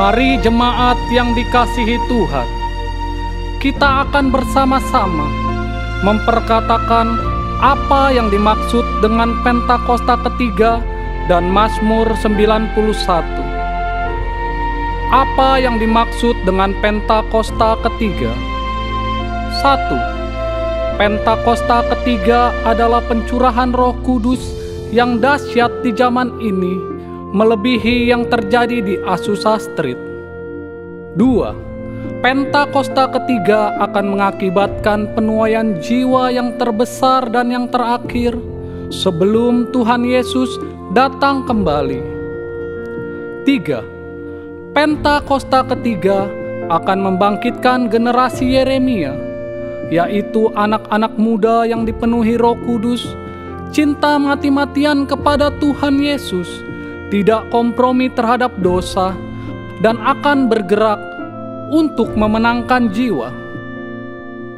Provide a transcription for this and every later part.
Mari jemaat yang dikasihi Tuhan, kita akan bersama-sama memperkatakan apa yang dimaksud dengan Pentakosta ketiga dan Mazmur 91. Apa yang dimaksud dengan Pentakosta ketiga? 1. Pentakosta ketiga adalah pencurahan Roh Kudus yang dahsyat di zaman ini, melebihi yang terjadi di Azusa Street. 2. Pentakosta ketiga akan mengakibatkan penuaian jiwa yang terbesar dan yang terakhir sebelum Tuhan Yesus datang kembali. 3. Pentakosta ketiga akan membangkitkan generasi Yeremia, yaitu anak-anak muda yang dipenuhi Roh Kudus, cinta mati-matian kepada Tuhan Yesus, tidak kompromi terhadap dosa, dan akan bergerak untuk memenangkan jiwa.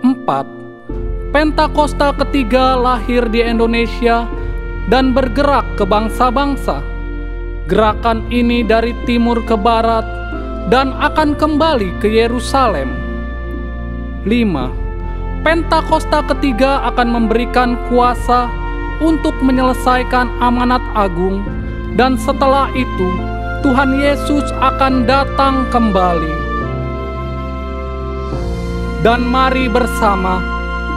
4. Pentakosta ketiga lahir di Indonesia dan bergerak ke bangsa-bangsa. Gerakan ini dari timur ke barat dan akan kembali ke Yerusalem. 5. Pentakosta ketiga akan memberikan kuasa untuk menyelesaikan amanat agung, dan setelah itu Tuhan Yesus akan datang kembali. Dan mari bersama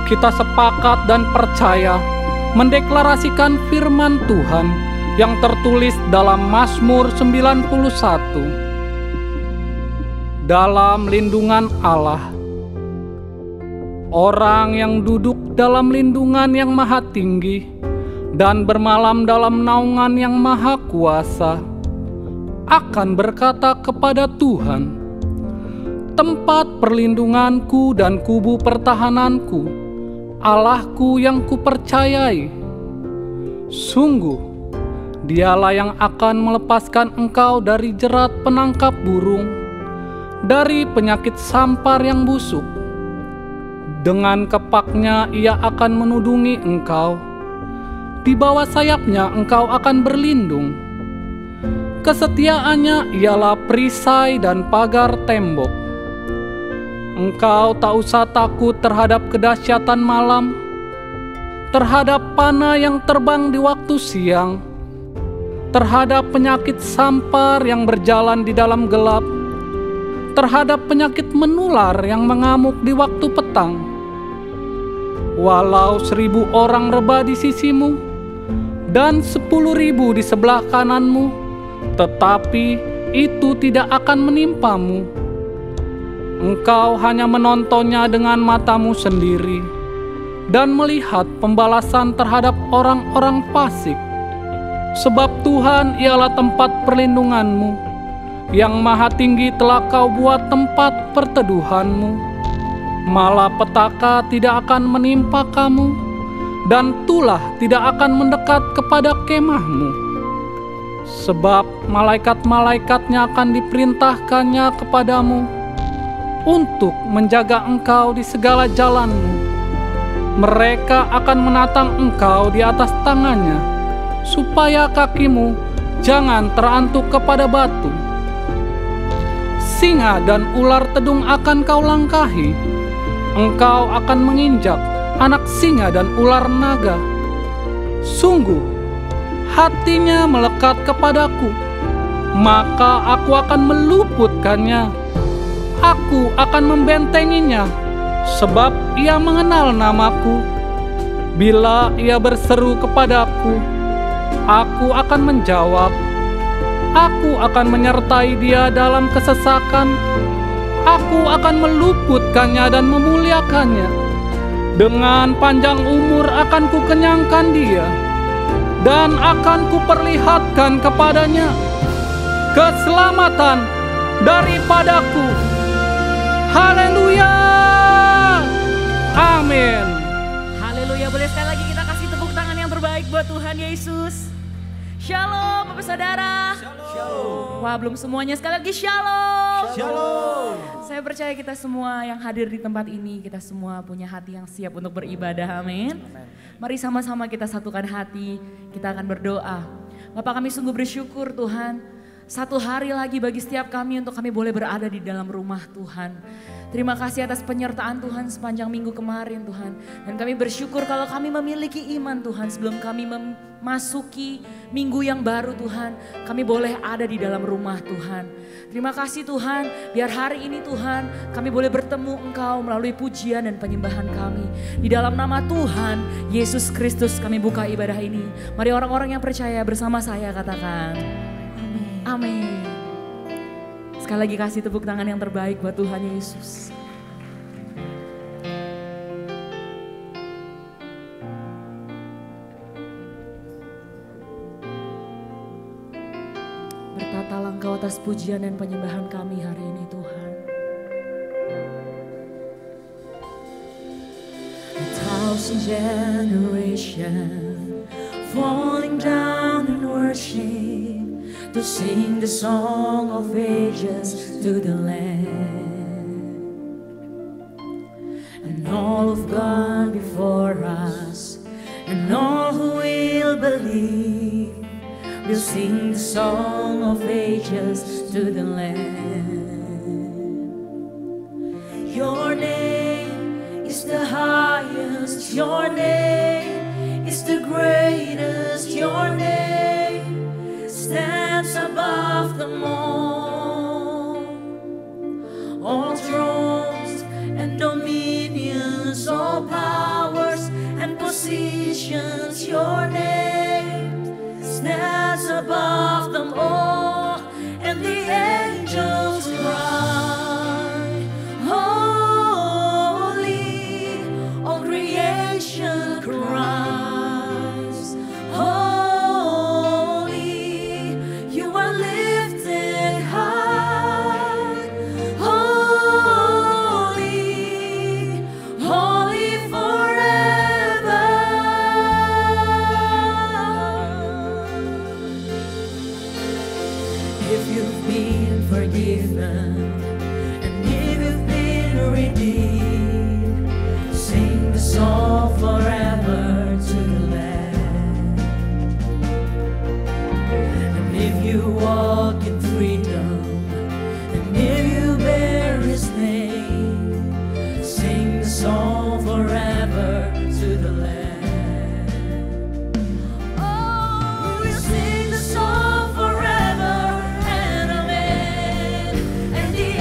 kita sepakat dan percaya mendeklarasikan firman Tuhan yang tertulis dalam Mazmur 91. Dalam lindungan Allah, orang yang duduk dalam lindungan yang maha tinggi dan bermalam dalam naungan yang maha kuasa akan berkata kepada Tuhan, tempat perlindunganku dan kubu pertahananku, Allahku yang kupercayai. Sungguh, Dialah yang akan melepaskan engkau dari jerat penangkap burung, dari penyakit sampar yang busuk. Dengan kepaknya Ia akan menudungi engkau, di bawah sayapnya engkau akan berlindung. Kesetiaannya ialah perisai dan pagar tembok. Engkau tak usah takut terhadap kedahsyatan malam, terhadap panah yang terbang di waktu siang, terhadap penyakit sampar yang berjalan di dalam gelap, terhadap penyakit menular yang mengamuk di waktu petang. Walau 1.000 orang rebah di sisimu dan 10.000 di sebelah kananmu, tetapi itu tidak akan menimpamu. Engkau hanya menontonnya dengan matamu sendiri dan melihat pembalasan terhadap orang-orang fasik. Sebab Tuhan ialah tempat perlindunganmu, yang maha tinggi telah kau buat tempat perteduhanmu. Malapetaka tidak akan menimpa kamu, dan tulah tidak akan mendekat kepada kemahmu. Sebab malaikat-malaikatnya akan diperintahkannya kepadamu untuk menjaga engkau di segala jalanmu. Mereka akan menatang engkau di atas tangannya, supaya kakimu jangan terantuk kepada batu. Singa dan ular tedung akan kau langkahi. Engkau akan menginjak anak singa dan ular naga. Sungguh, hatinya melekat kepadaku, maka aku akan meluputkannya. Aku akan membentenginya, sebab ia mengenal namaku. Bila ia berseru kepadaku, aku akan menjawab. Aku akan menyertai dia dalam kesesakan. Aku akan meluputkannya dan memuliakannya. Dengan panjang umur akan kukenyangkan dia, dan akan kuperlihatkan kepadanya keselamatan daripadaku. Haleluya! Amin. Haleluya. Boleh sekali lagi kita kasih tepuk tangan yang terbaik buat Tuhan Yesus. Shalom Bapak Saudara. Shalom. Wah, belum semuanya, sekali lagi shalom. Shalom. Saya percaya kita semua yang hadir di tempat ini, kita semua punya hati yang siap untuk beribadah, amin. Mari sama-sama kita satukan hati, kita akan berdoa. Bapak, kami sungguh bersyukur Tuhan, satu hari lagi bagi setiap kami untuk kami boleh berada di dalam rumah Tuhan. Terima kasih atas penyertaan Tuhan sepanjang minggu kemarin Tuhan. Dan kami bersyukur kalau kami memiliki iman Tuhan sebelum kami memasuki minggu yang baru Tuhan. Kami boleh ada di dalam rumah Tuhan. Terima kasih Tuhan, biar hari ini Tuhan kami boleh bertemu Engkau melalui pujian dan penyembahan kami. Di dalam nama Tuhan Yesus Kristus kami buka ibadah ini. Mari orang-orang yang percaya bersama saya katakan amin. Amin. Sekali lagi kasih tepuk tangan yang terbaik buat Tuhan Yesus. Bertatalah Engkau atas pujian dan penyembahan kami hari ini Tuhan. A thousand generations falling down in worship to sing the song of ages to the Lamb. And all of God before us, and all who will believe, will sing the song of ages to the Lamb. Your name is the highest, your name is the greatest, your name stands above them all. All thrones and dominions, all powers and positions, your name stands above them all. And the angels cry, holy, all creation cries, holy, you are lifted high, holy, holy forever. If you've been forgiven and if you've been redeemed, sing the song forever to the Lamb. And if you walk in freedom and if you bear His name, sing the song forever to the Lamb. Oh, we'll sing the song forever and amen. And the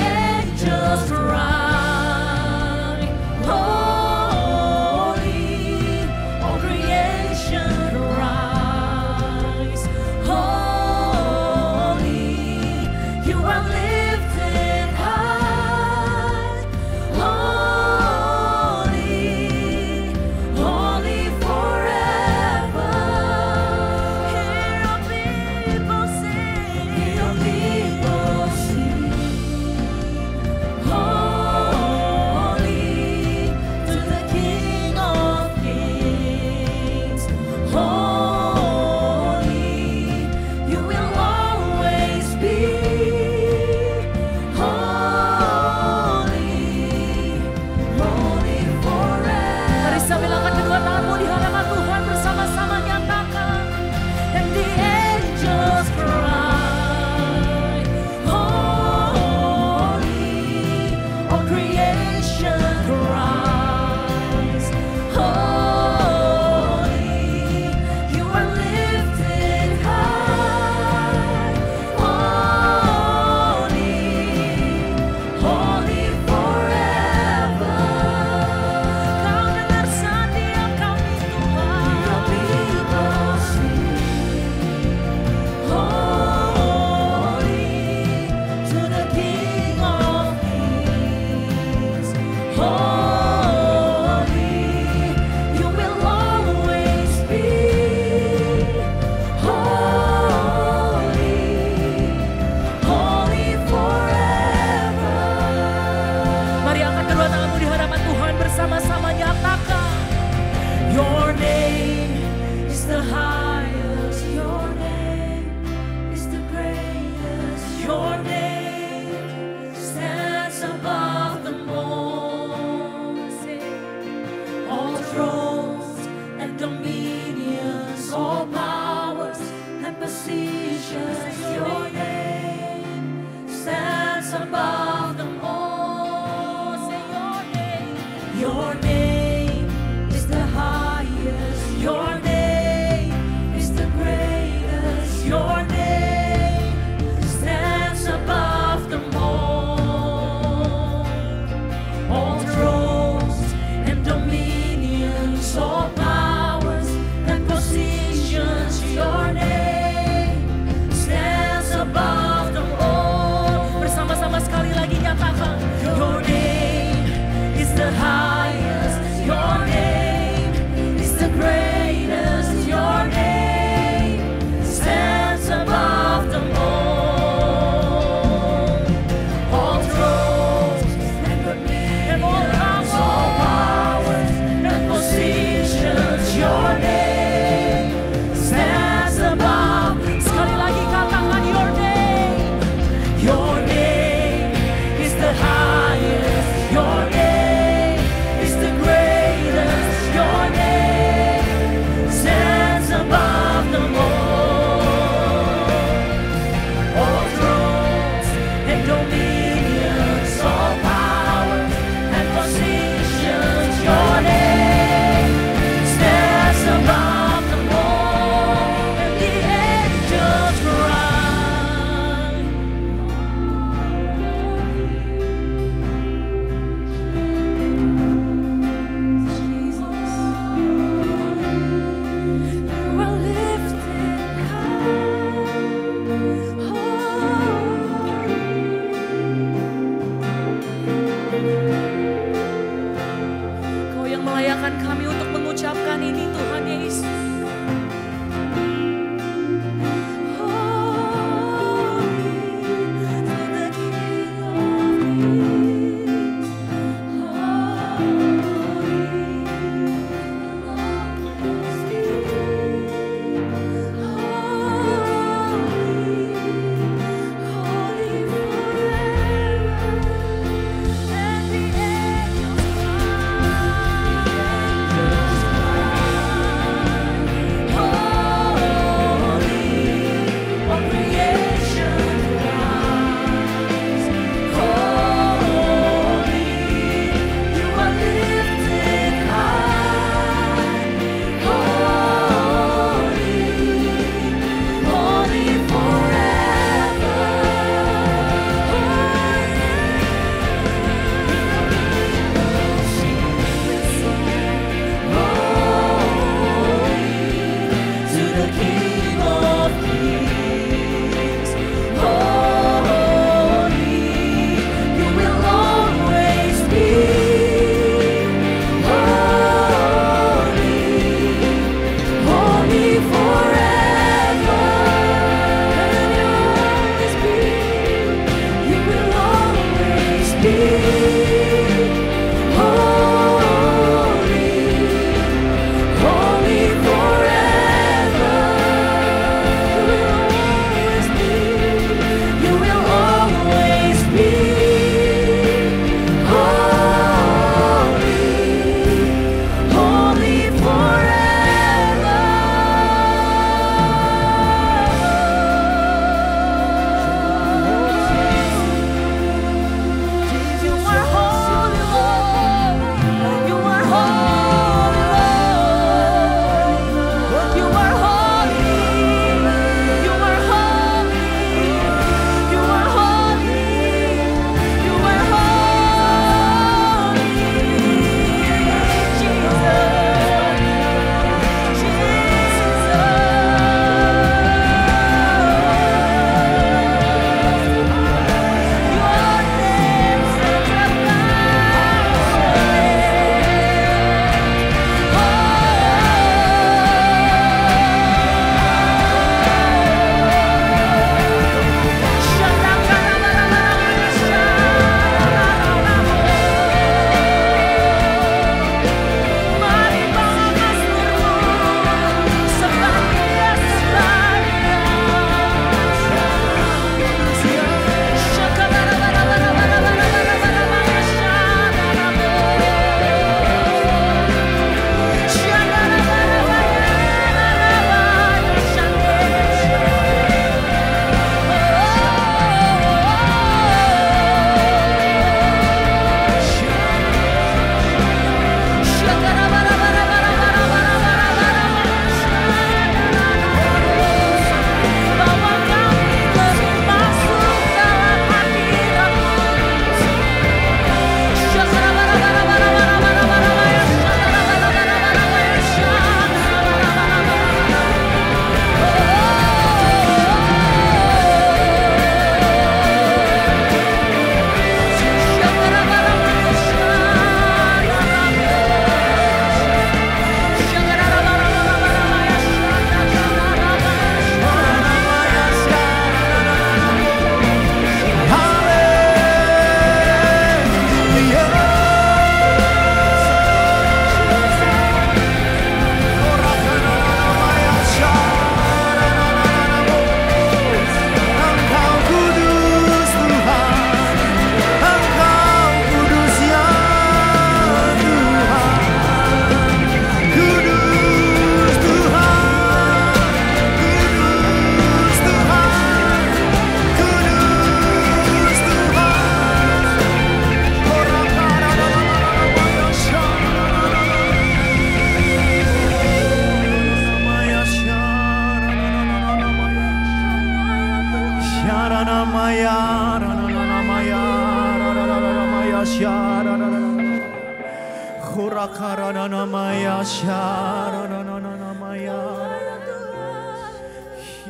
Sharanamaya Sharanamaya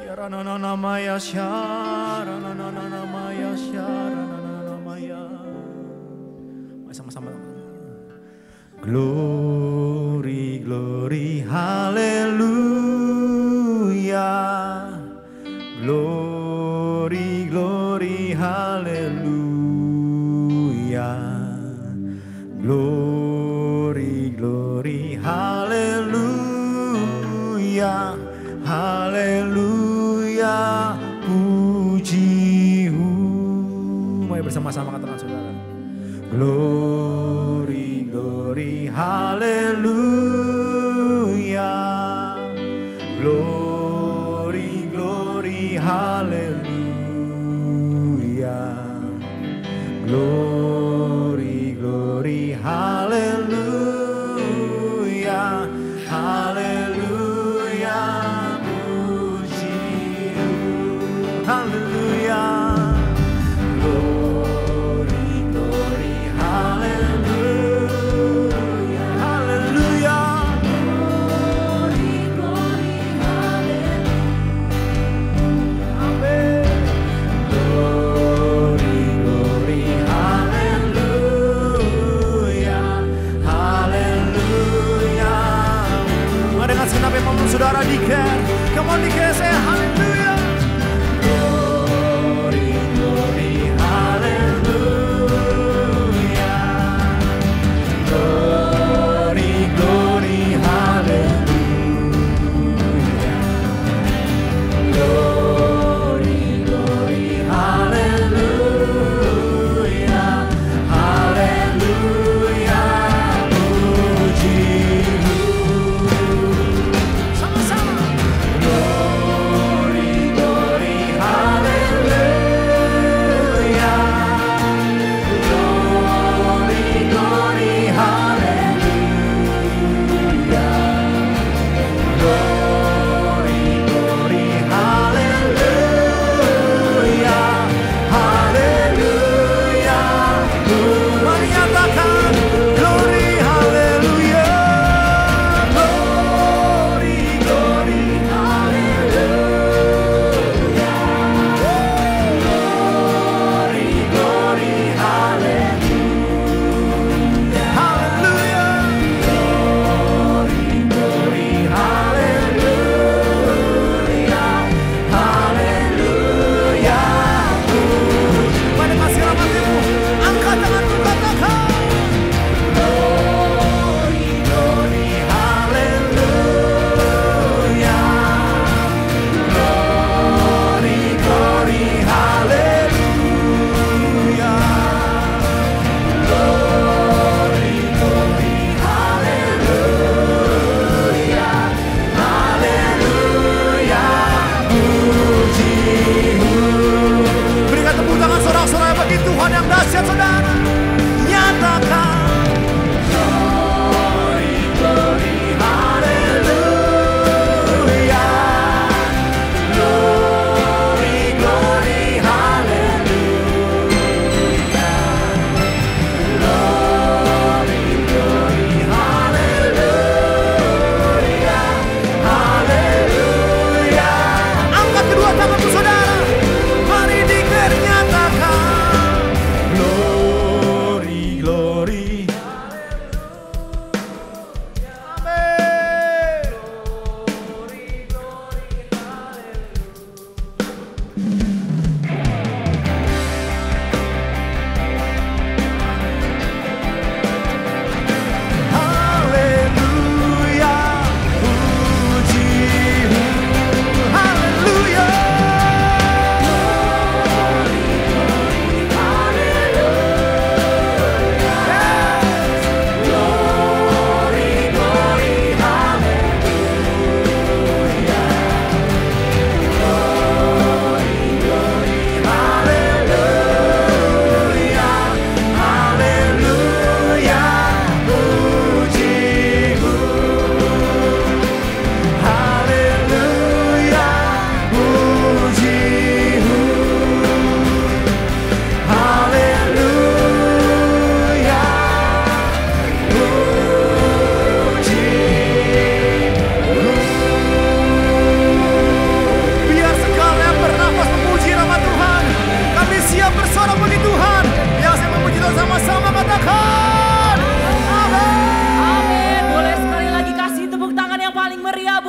Sharanamaya Sharanamaya Sharanamaya. Sama-sama. Glory, glory, hallelujah. Glory, glory, hallelujah. Glory, glory, hallelujah. Hallelujah. Puji-Mu. Mari bersama-sama katakan saudara. Glory, glory, hallelujah. Glory, glory, hallelujah. Glory, glory, hallelujah. Hallelujah. Puji-Mu. Hallelujah. Saudara declare, come on declare, say hallelujah. Glory, glory, hallelujah. Glory, glory, hallelujah. Glory, glory, hallelujah. Hallelujah. Puji-Mu. Glory,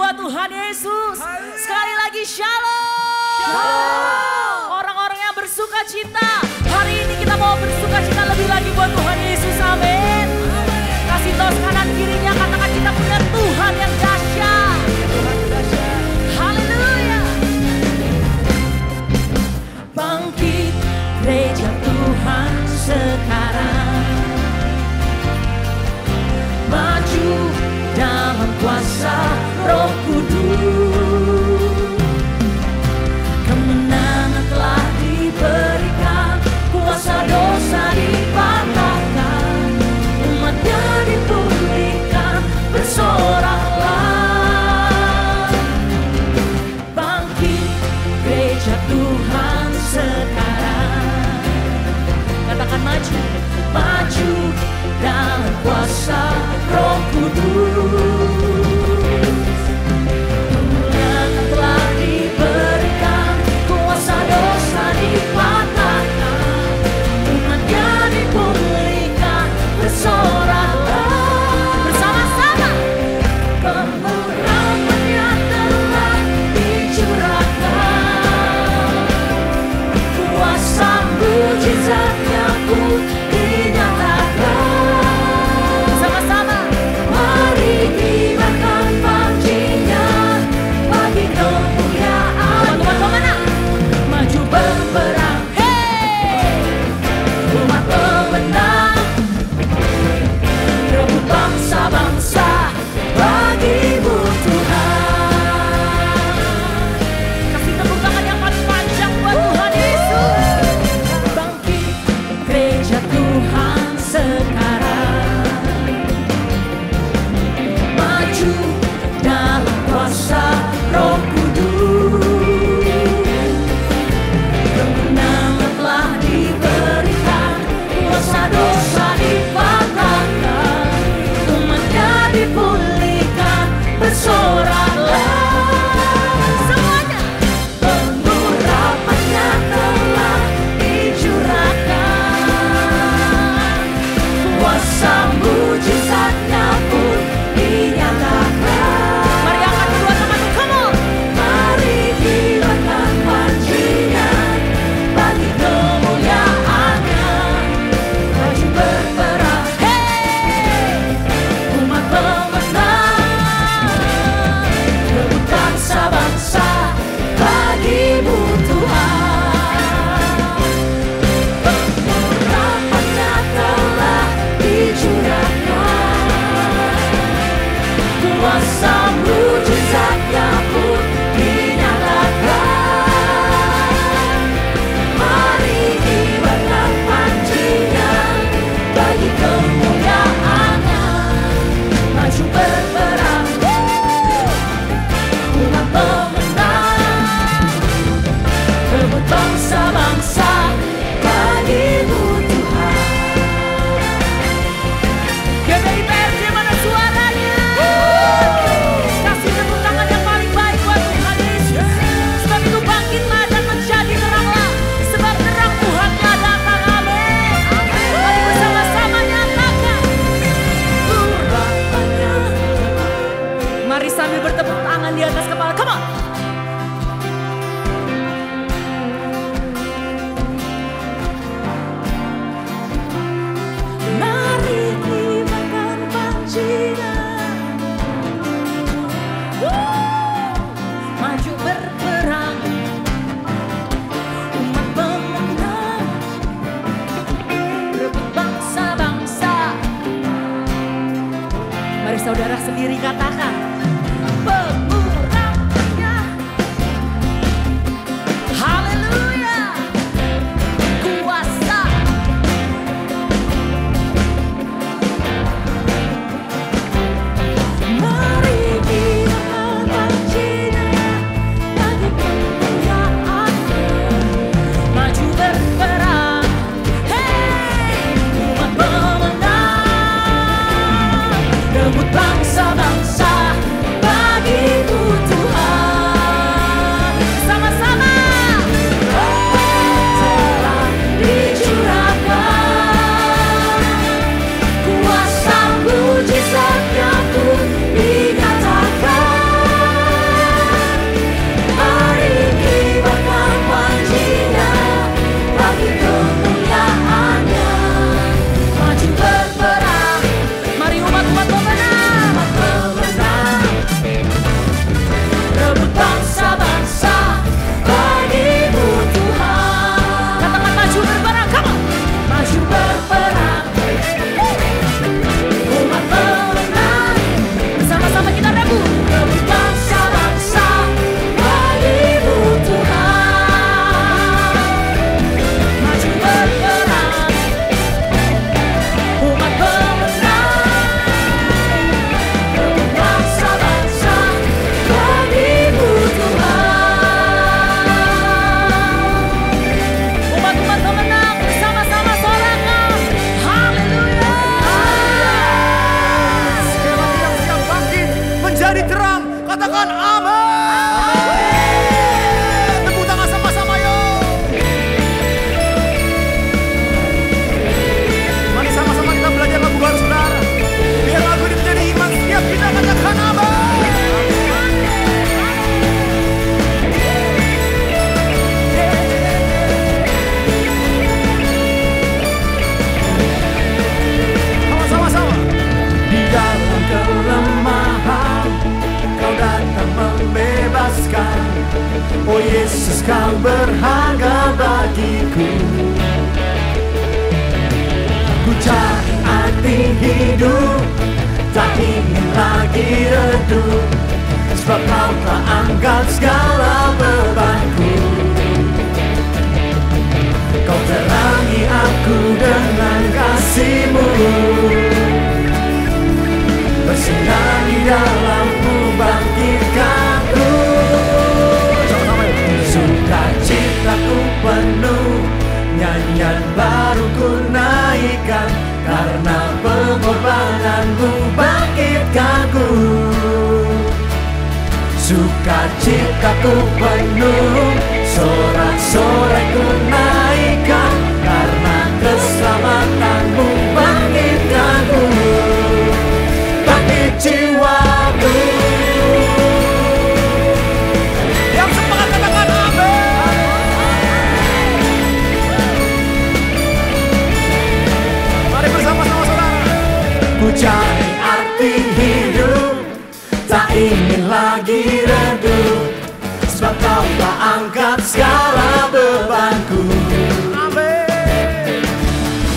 buat Tuhan Yesus. Sekali lagi shalom. Orang-orang yang bersuka cita, hari ini kita mau bersuka cita lebih lagi buat Tuhan Yesus. Amin. Kasih tos kanan kirinya, katakan kita punya Tuhan yang dahsyat. Haleluya. Bangkit gereja Tuhan sekarang, maju dalam kuasa Roh Kudus. Kemenangan telah diberikan, kuasa dosa dipatahkan, umatnya dipulihkan, bersoraklah. Bangkit gereja Tuhan sekarang, katakan maju, maju dalam kuasa Roh Kudus. Kemenangan telah diberikan, kuasa dosa dipatahkan, umatnya dipulihkan, bersoraklah bersama-sama. Pemurapannya telah dicurahkan, kuasa mujizatnya pun dinyatakan. Sama-sama, mari kibarkan pancinya bagi kemuliaan. Umat pemenang, maju berperang. Hey, umat pemenang, rebut bangsa-bangsa bagimu Tuhan. Kasih tepuk tangan yang paling panjang buat Tuhan Yesus. Bangkit gereja Tuhan sekarang, maju dalam kuasa Roh Kudus. Kemenangan telah diberikan, kuasa dosa dipatahkan, umatnya dipulihkan, bersoraklah semuanya. Pengurapannya telah dicurahkan, kuasa mujizatnya pun dinyatakan. Mari angkat kedua tanganmu, come on. Mari kibarkan pancinya bagi kemuliaannya, maju berperang. Hey, umat pemenang, rebut bangsa-bangsa bagimu Tuhan. Pengurapannya telah dicurahkan, kuasa mujizatnya pun dinyatakan. Mari kibarkan pancinya bagi kemuliaannya, maju berperang. Umat pemenang, rebut bangsa-bangsa bagimu Tuhan. GBI PRJ mana suaranya? Kasih tepuk tangan yang paling baik buat Tuhan Yesus. Sebab itu bangkitlah dan menjadi teranglah, sebab terang Tuhan telah datang. Amin. Mari bersama-sama nyatakan urapannya. Mari sambil bertepuk tangan di atas kepala. Come on. Mari kibarkan pancinya, maju berperang. Umat pemenang, rebut bangsa-bangsa. Mari saudara sendiri katakan, pengurapannya. Haleluya. Kuasa. Mari kibarkan pancinya bagi kemuliaannya, maju berperang. Hey, umat pemenang, rebut bangsa-bangsa Amin. Tepuk tangan sama-sama yuk. Mari sama-sama kita belajar lagu baru saudara. Biar lagu ini menjadi iman setiap kita katakan amin. Sama-sama. Di dalam kelemahan Kau datang membebaskan. Oh Yesus, Kau berharga bagiku. Ku cari arti hidup, tak ingin lagi redup, sebab Kau telah angkat segala bebanku. Kau terangi aku dengan kasih-Mu, bersinar di dalam-Mu bangkitkanku. Sukacitaku penuh, nyanyian baru ku naikkan, karena pengorbanan-Mu bangkitkanku. Sukacitaku penuh, sorak-sorai ku naikkan, karena keselamatan-Mu bangkitkanku. Bangkit jiwaku. Yang semangat katakan amin. Mari bersama-sama saudara. Ku cari arti hidup, tak ingin lagi redup, sebab Kau telah angkat segala bebanku. Amin.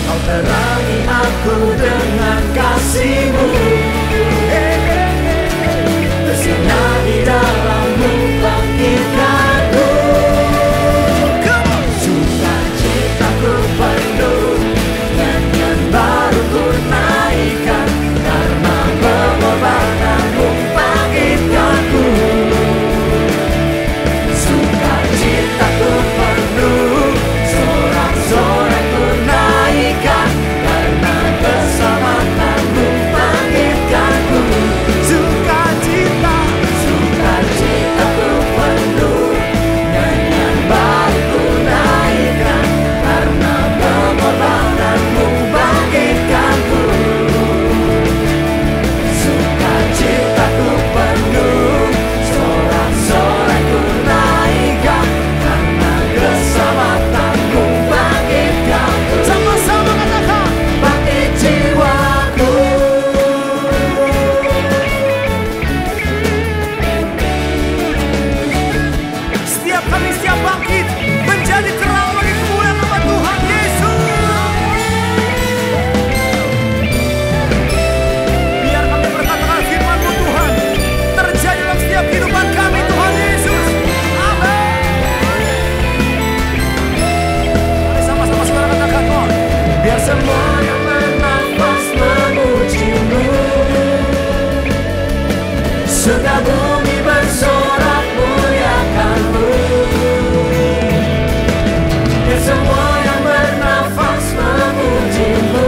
Kau terangi aku dengan kasih-Mu, bersinar di dalam-Mu bangkitkanku. Sukacitaku penuh, nyanyian baru ku naikkan, karena pengorbanan-Mu bangkitkanku. Sukacitaku penuh, sorak-sorai ku naikkan, karena keselamatan-Mu bangkitkanku. Sukacitaku penuh, nyanyian baru ku naikkan, karena pengorbanan-Mu bangkitkanku. Sukacitaku penuh, sorak-sorai ku naikkan, karena keselamatan-Mu bangkitkanku. Sama-sama katakan, bangkit jiwaku. Setiap kami siap bangkit menjadi terang bagi kemuliaan nama Tuhan Yesus. Biar kami berkatakan firman-Mu Tuhan terjadi dalam setiap kehidupan kami Tuhan Yesus. Amin. Mari sama-sama saudara katakan Lord. Biar semua yang bernafas memuji-Mu, surga bumi bersorak muliakan-Mu. Biar semua yang bernafas memuji-Mu,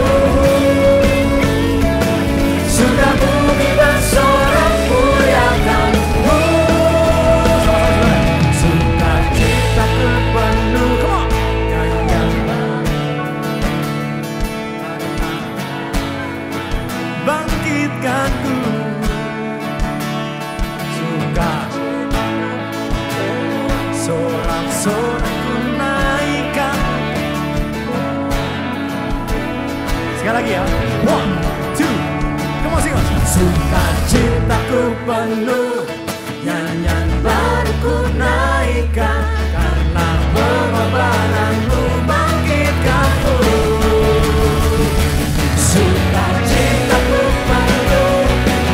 surga bumi bersorak muliakan-Mu. Sukacitaku penuh, nyanyian bangkitkanku. Sorak-sorai ku naikkan. Sekali lagi ya. 1, 2, come on sing it. Sukacitaku penuh, nyanyian baru ku naikkan, karena pengorbanan-Mu bangkitkanku. Sukacitaku penuh,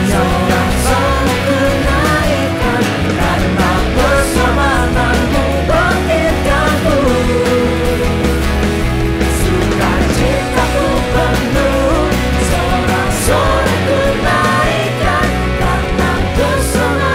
nyanyian baru ku naikkan, karena keselamatan-Mu bangkitkanku. Sukacitaku penuh, sorak-sorai ku naikkan, karena keselamatan-Mu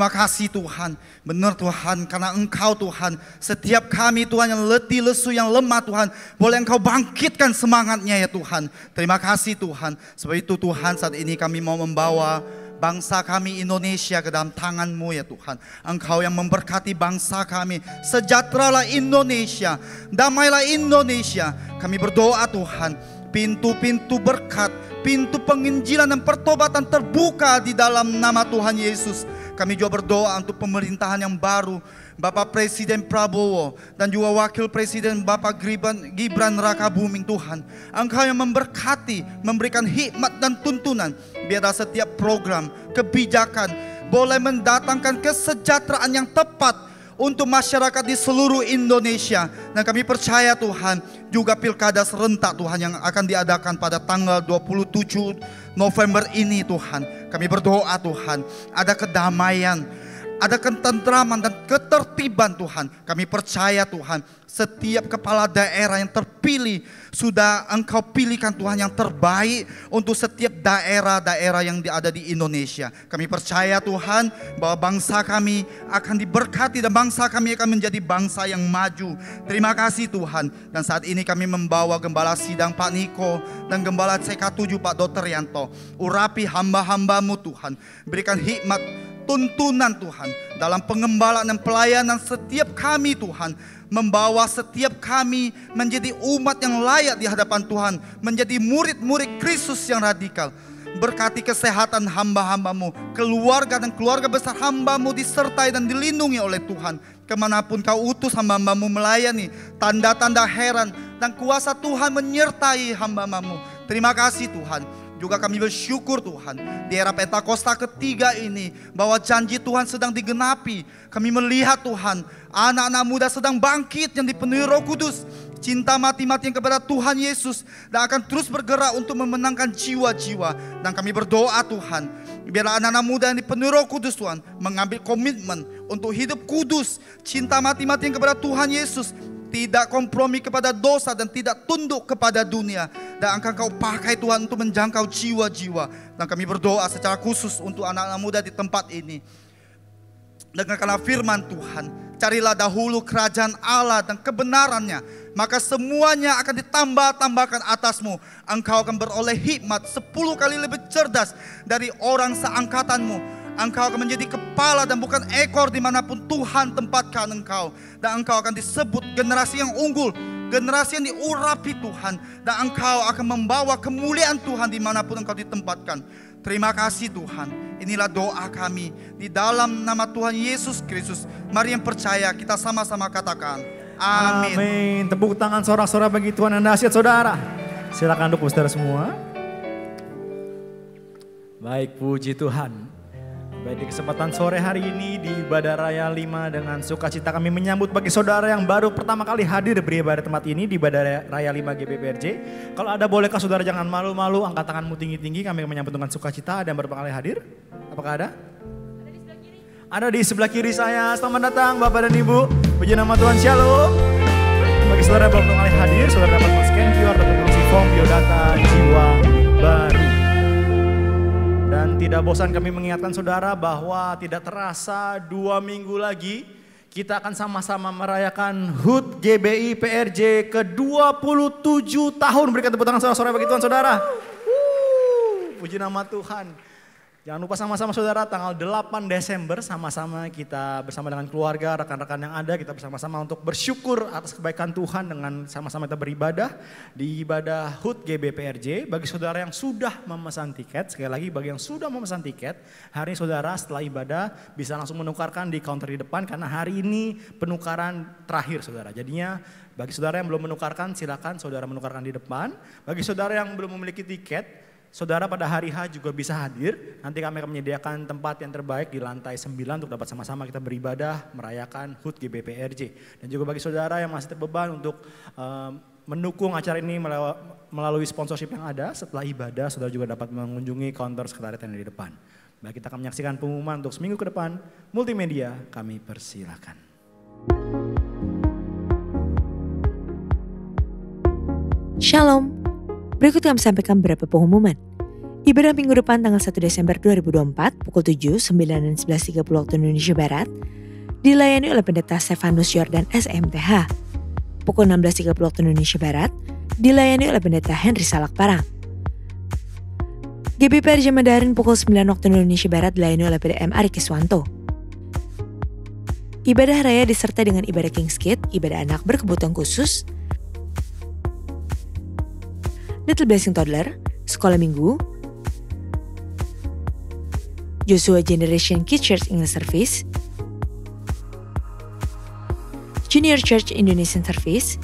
Terima kasih Tuhan. Benar Tuhan, karena Engkau Tuhan, setiap kami Tuhan yang letih, lesu, yang lemah Tuhan, boleh Engkau bangkitkan semangatnya ya Tuhan. Terima kasih Tuhan. Sebab itu Tuhan, saat ini kami mau membawa bangsa kami Indonesia ke dalam tangan-Mu ya Tuhan. Engkau yang memberkati bangsa kami. Sejahteralah Indonesia, damailah Indonesia. Kami berdoa Tuhan, pintu-pintu berkat, pintu penginjilan dan pertobatan terbuka di dalam nama Tuhan Yesus. Kami juga berdoa untuk pemerintahan yang baru, Bapak Presiden Prabowo dan juga Wakil Presiden Bapak Gibran Rakabuming Tuhan. Engkau yang memberkati, memberikan hikmat dan tuntunan. Biarlah setiap program, kebijakan boleh mendatangkan kesejahteraan yang tepat untuk masyarakat di seluruh Indonesia. Dan kami percaya Tuhan, juga pilkada serentak Tuhan yang akan diadakan pada tanggal 27 November ini Tuhan. Kami berdoa Tuhan, ada kedamaian, ada ketentraman dan ketertiban Tuhan. Kami percaya Tuhan, setiap kepala daerah yang terpilih sudah Engkau pilihkan Tuhan yang terbaik untuk setiap daerah-daerah yang ada di Indonesia. Kami percaya Tuhan bahwa bangsa kami akan diberkati dan bangsa kami akan menjadi bangsa yang maju. Terima kasih Tuhan. Dan saat ini kami membawa Gembala Sidang Pak Niko dan Gembala CK7 Pak Dr. Yanto. Urapi hamba-hamba-Mu Tuhan. Berikan hikmat, tuntunan Tuhan dalam pengembalaan dan pelayanan setiap kami Tuhan. Membawa setiap kami menjadi umat yang layak di hadapan Tuhan. Menjadi murid-murid Kristus yang radikal. Berkati kesehatan hamba-hamba-Mu. Keluarga dan keluarga besar hamba-Mu disertai dan dilindungi oleh Tuhan. Kemanapun Kau utus hamba-hamba-Mu melayani, tanda-tanda heran dan kuasa Tuhan menyertai hamba-hamba-Mu. Terima kasih Tuhan. Juga kami bersyukur Tuhan, di era Pentakosta ketiga ini, bahwa janji Tuhan sedang digenapi. Kami melihat Tuhan, anak-anak muda sedang bangkit yang dipenuhi Roh Kudus. Cinta mati-matian kepada Tuhan Yesus. Dan akan terus bergerak untuk memenangkan jiwa-jiwa. Dan kami berdoa Tuhan, biarlah anak-anak muda yang dipenuhi Roh Kudus Tuhan, mengambil komitmen untuk hidup kudus. Cinta mati-matian kepada Tuhan Yesus. Tidak kompromi kepada dosa dan tidak tunduk kepada dunia. Dan akan Kau pakai Tuhan untuk menjangkau jiwa-jiwa. Dan kami berdoa secara khusus untuk anak-anak muda di tempat ini. Dengarkanlah firman Tuhan. Carilah dahulu kerajaan Allah dan kebenarannya, maka semuanya akan ditambah-tambahkan atasmu. Engkau akan beroleh hikmat 10 kali lebih cerdas dari orang seangkatanmu. Engkau akan menjadi kepala dan bukan ekor dimanapun Tuhan tempatkan engkau. Dan engkau akan disebut generasi yang unggul, generasi yang diurapi Tuhan. Dan engkau akan membawa kemuliaan Tuhan dimanapun engkau ditempatkan. Terima kasih Tuhan. Inilah doa kami di dalam nama Tuhan Yesus Kristus. Mari yang percaya kita sama-sama katakan amin. Amin. Tepuk tangan sorak-sorak bagi Tuhan yang dahsyat saudara. Silakan duduk saudara semua. Baik, puji Tuhan. Baik, di kesempatan sore hari ini di Ibadah Raya 5 dengan sukacita kami menyambut bagi saudara yang baru pertama kali hadir beribadah tempat ini di Ibadah Raya 5 GBPRJ. Kalau ada bolehkah saudara jangan malu-malu, angkat tanganmu tinggi-tinggi, kami menyambut dengan sukacita. Ada yang berapa kali hadir? Apakah ada? Ada di sebelah kiri. Ada di sebelah kiri saya. Selamat datang Bapak dan Ibu. Puji nama Tuhan, Shalom. Bagi saudara yang belum kali hadir, saudara dapat men-scan QR atau mengisi form biodata jiwa baru. Dan tidak bosan kami mengingatkan saudara bahwa tidak terasa 2 minggu lagi kita akan sama-sama merayakan HUT GBI PRJ ke-27 tahun. Berikan tepuk tangan saudara-saudara bagi Tuhan saudara. Puji nama Tuhan. Jangan lupa sama-sama saudara tanggal 8 Desember sama-sama kita bersama dengan keluarga, rekan-rekan yang ada, kita bersama-sama untuk bersyukur atas kebaikan Tuhan dengan sama-sama kita beribadah di ibadah HUT GBPRJ. Bagi saudara yang sudah memesan tiket, sekali lagi bagi yang sudah memesan tiket, hari ini saudara setelah ibadah bisa langsung menukarkan di counter di depan karena hari ini penukaran terakhir saudara. Jadinya bagi saudara yang belum menukarkan silakan saudara menukarkan di depan. Bagi saudara yang belum memiliki tiket, saudara pada hari H juga bisa hadir. Nanti kami akan menyediakan tempat yang terbaik di lantai 9 untuk dapat sama-sama kita beribadah merayakan HUT GBPRJ. Dan juga bagi saudara yang masih terbeban untuk mendukung acara ini melalui sponsorship yang ada, setelah ibadah saudara juga dapat mengunjungi counter sekretariat yang ada di depan. Baik, kita akan menyaksikan pengumuman untuk seminggu ke depan. Multimedia kami persilakan. Shalom. Berikut kami sampaikan beberapa pengumuman. Ibadah minggu depan tanggal 1 Desember 2024 pukul 7, 9, dan 11.30 waktu Indonesia Barat dilayani oleh Pendeta Stefanus Yordan SMTH. Pukul 16.30 waktu Indonesia Barat dilayani oleh Pendeta Henry Salak Parang. GBPRJ Mandarin pukul 9 waktu Indonesia Barat dilayani oleh PDM Ari Kiswanto. Ibadah raya disertai dengan ibadah King's Kid, ibadah anak berkebutuhan khusus, Little Blessing Toddler, sekolah minggu, Joshua Generation Kids Church English Service, Junior Church Indonesian Service,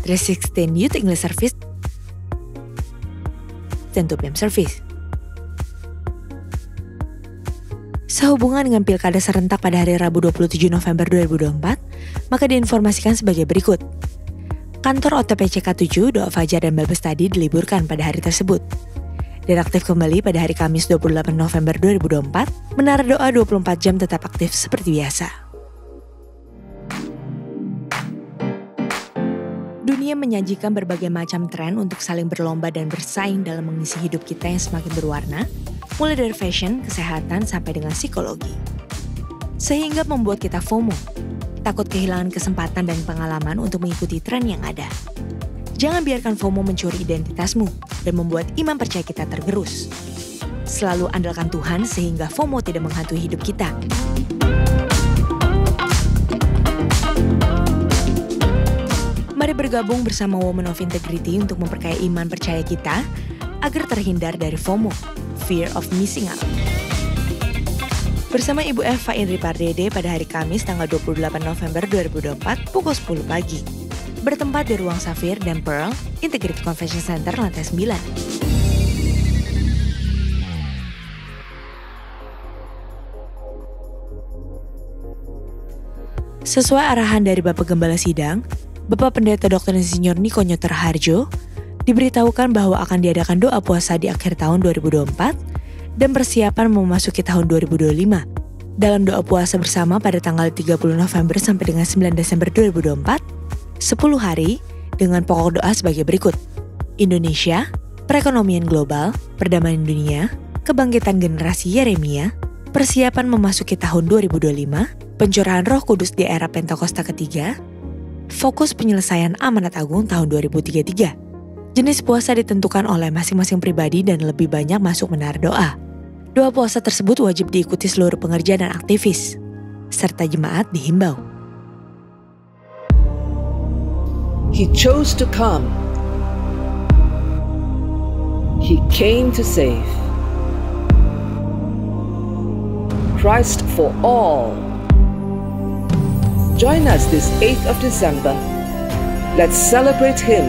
316 Youth English Service, dan 2 PM Service. Sehubungan dengan pilkada serentak pada hari Rabu 27 November 2024, maka diinformasikan sebagai berikut. Kantor OTPCK 7, Doa Fajar dan Bible Study diliburkan pada hari tersebut. Dan aktif kembali pada hari Kamis 28 November 2024, Menara Doa 24 jam tetap aktif seperti biasa. Dunia menyajikan berbagai macam tren untuk saling berlomba dan bersaing dalam mengisi hidup kita yang semakin berwarna, mulai dari fashion, kesehatan, sampai dengan psikologi. Sehingga membuat kita FOMO, takut kehilangan kesempatan dan pengalaman untuk mengikuti tren yang ada. Jangan biarkan FOMO mencuri identitasmu dan membuat iman percaya kita tergerus. Selalu andalkan Tuhan sehingga FOMO tidak menghantui hidup kita. Mari bergabung bersama Women of Integrity untuk memperkaya iman percaya kita agar terhindar dari FOMO, Fear of Missing Out. Bersama Ibu Eva Indri Pardede pada hari Kamis tanggal 28 November 2024 pukul 10 pagi. Bertempat di Ruang Safir dan Pearl, Integrity Convention Center lantai 9. Sesuai arahan dari Bapak Gembala Sidang, Bapak Pendeta Dr. Insinyur Niko Nyoter Harjo, diberitahukan bahwa akan diadakan doa puasa di akhir tahun 2024 dan persiapan memasuki tahun 2025. Dalam doa puasa bersama pada tanggal 30 November sampai dengan 9 Desember 2024, 10 hari dengan pokok doa sebagai berikut. Indonesia, perekonomian global, perdamaian dunia, kebangkitan generasi Yeremia, persiapan memasuki tahun 2025, pencurahan Roh Kudus di era Pentakosta ketiga, fokus penyelesaian amanat agung tahun 2033. Jenis puasa ditentukan oleh masing-masing pribadi dan lebih banyak masuk menara doa. Doa puasa tersebut wajib diikuti seluruh pengerja dan aktivis, serta jemaat dihimbau. He chose to come. He came to save. Christ for all. Join us this 8th of December. Let's celebrate Him.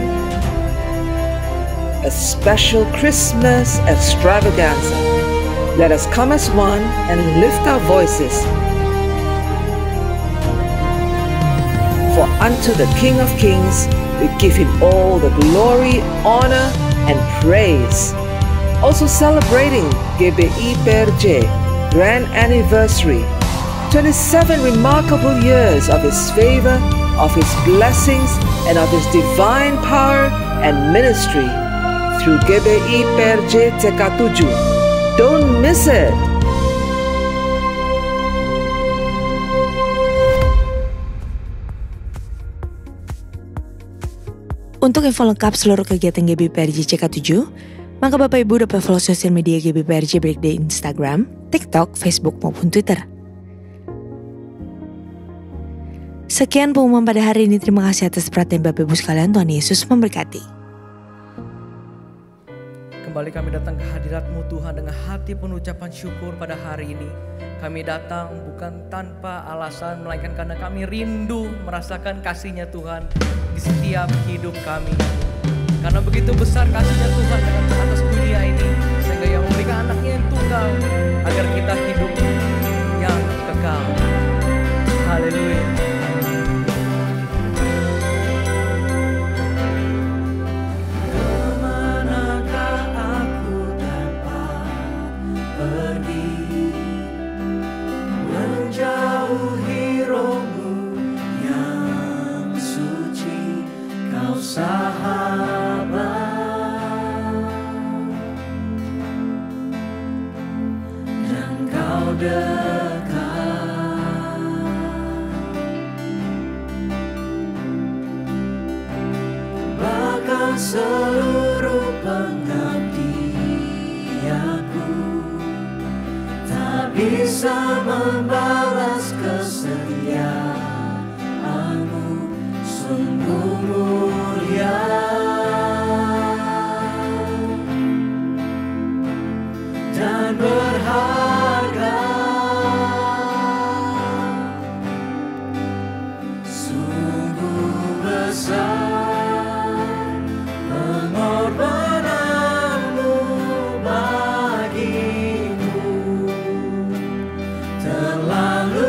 A special Christmas extravaganza. Let us come as one and lift our voices. For unto the King of Kings, we give Him all the glory, honor, and praise. Also celebrating GBI PRJ Grand Anniversary, 27 remarkable years of His favor, of His blessings, and of His divine power and ministry through GBI PRJ TK7. Don't miss it! Untuk info lengkap seluruh kegiatan GBPRJ CK7, maka Bapak Ibu dapat follow sosial media GBPRJ baik di Instagram, TikTok, Facebook, maupun Twitter. Sekian pengumuman pada hari ini. Terima kasih atas perhatian Bapak Ibu sekalian. Tuhan Yesus memberkati. Kembali kami datang ke hadirat-Mu Tuhan dengan hati penuh ucapan syukur pada hari ini. Kami datang bukan tanpa alasan, melainkan karena kami rindu merasakan kasih-Nya Tuhan di setiap hidup kami. Karena begitu besar kasih-Nya Tuhan atas dunia ini, sehingga Ia memberikan anak-Nya yang tunggal agar kita hidup yang kekal. Haleluya. Sahabat seluruh pengabdianku, tak bisa membalas kesetiaanmu, sungguh mulia dan berharga, sungguh besar pengorbananmu bagiku, terlalu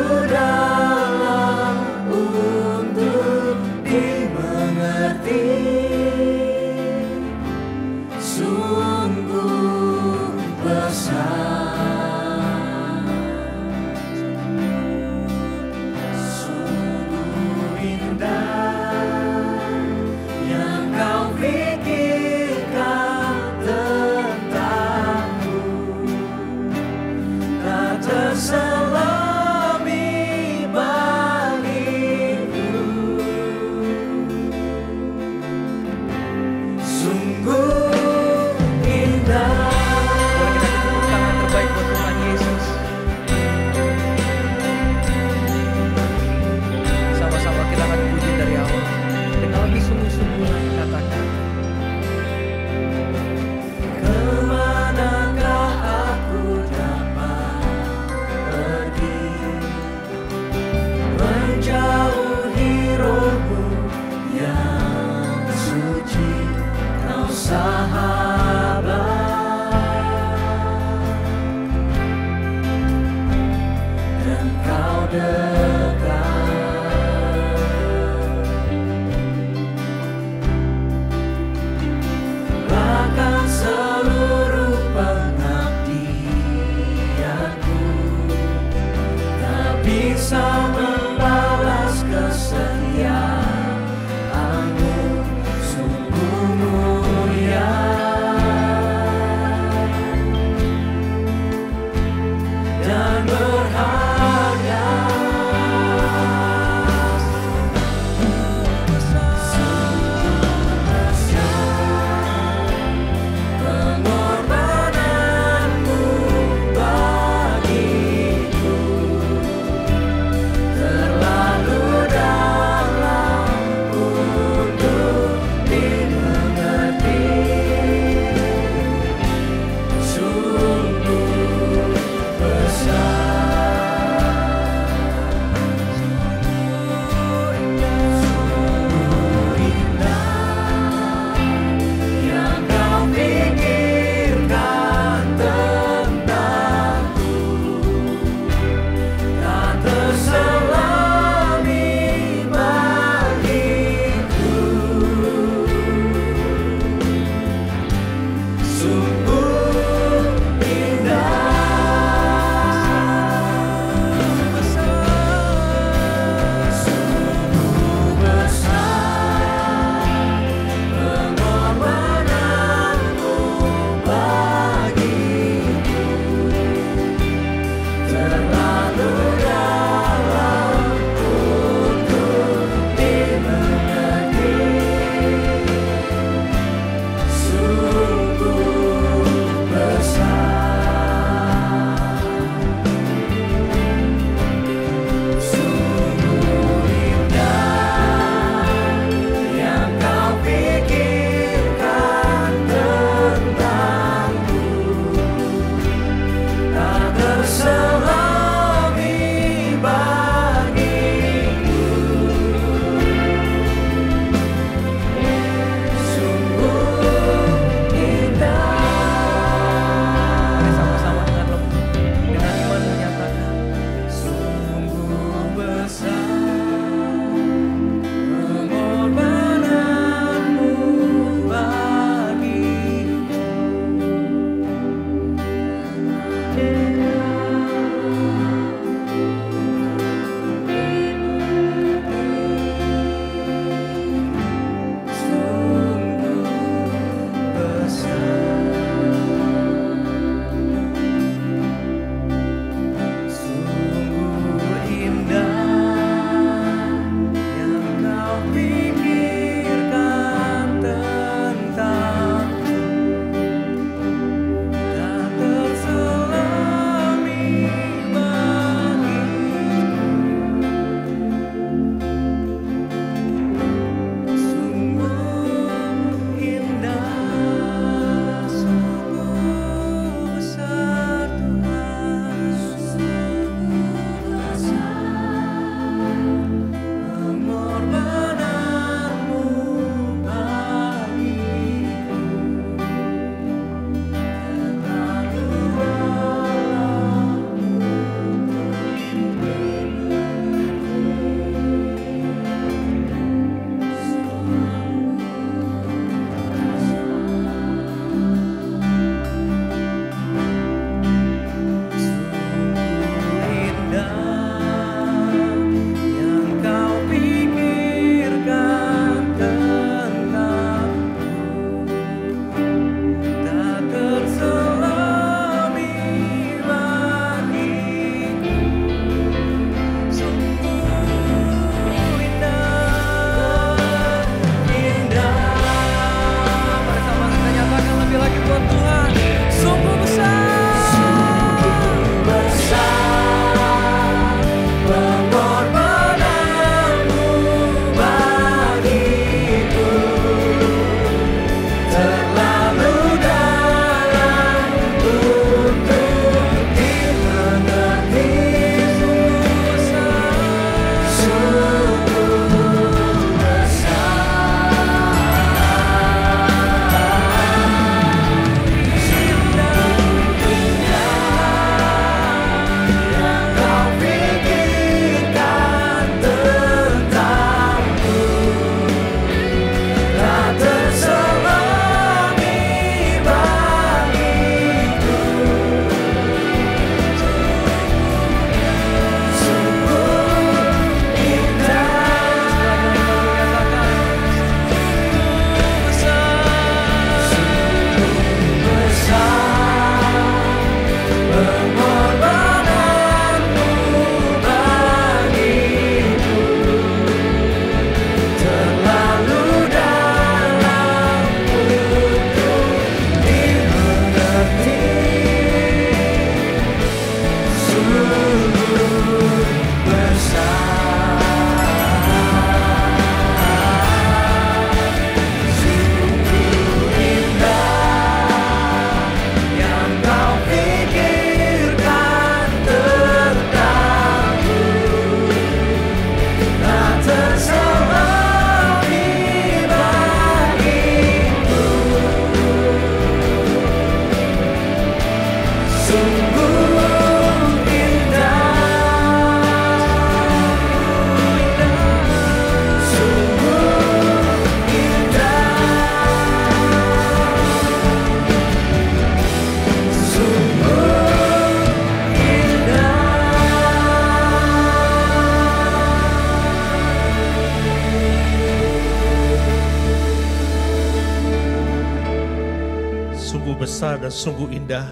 dan sungguh indah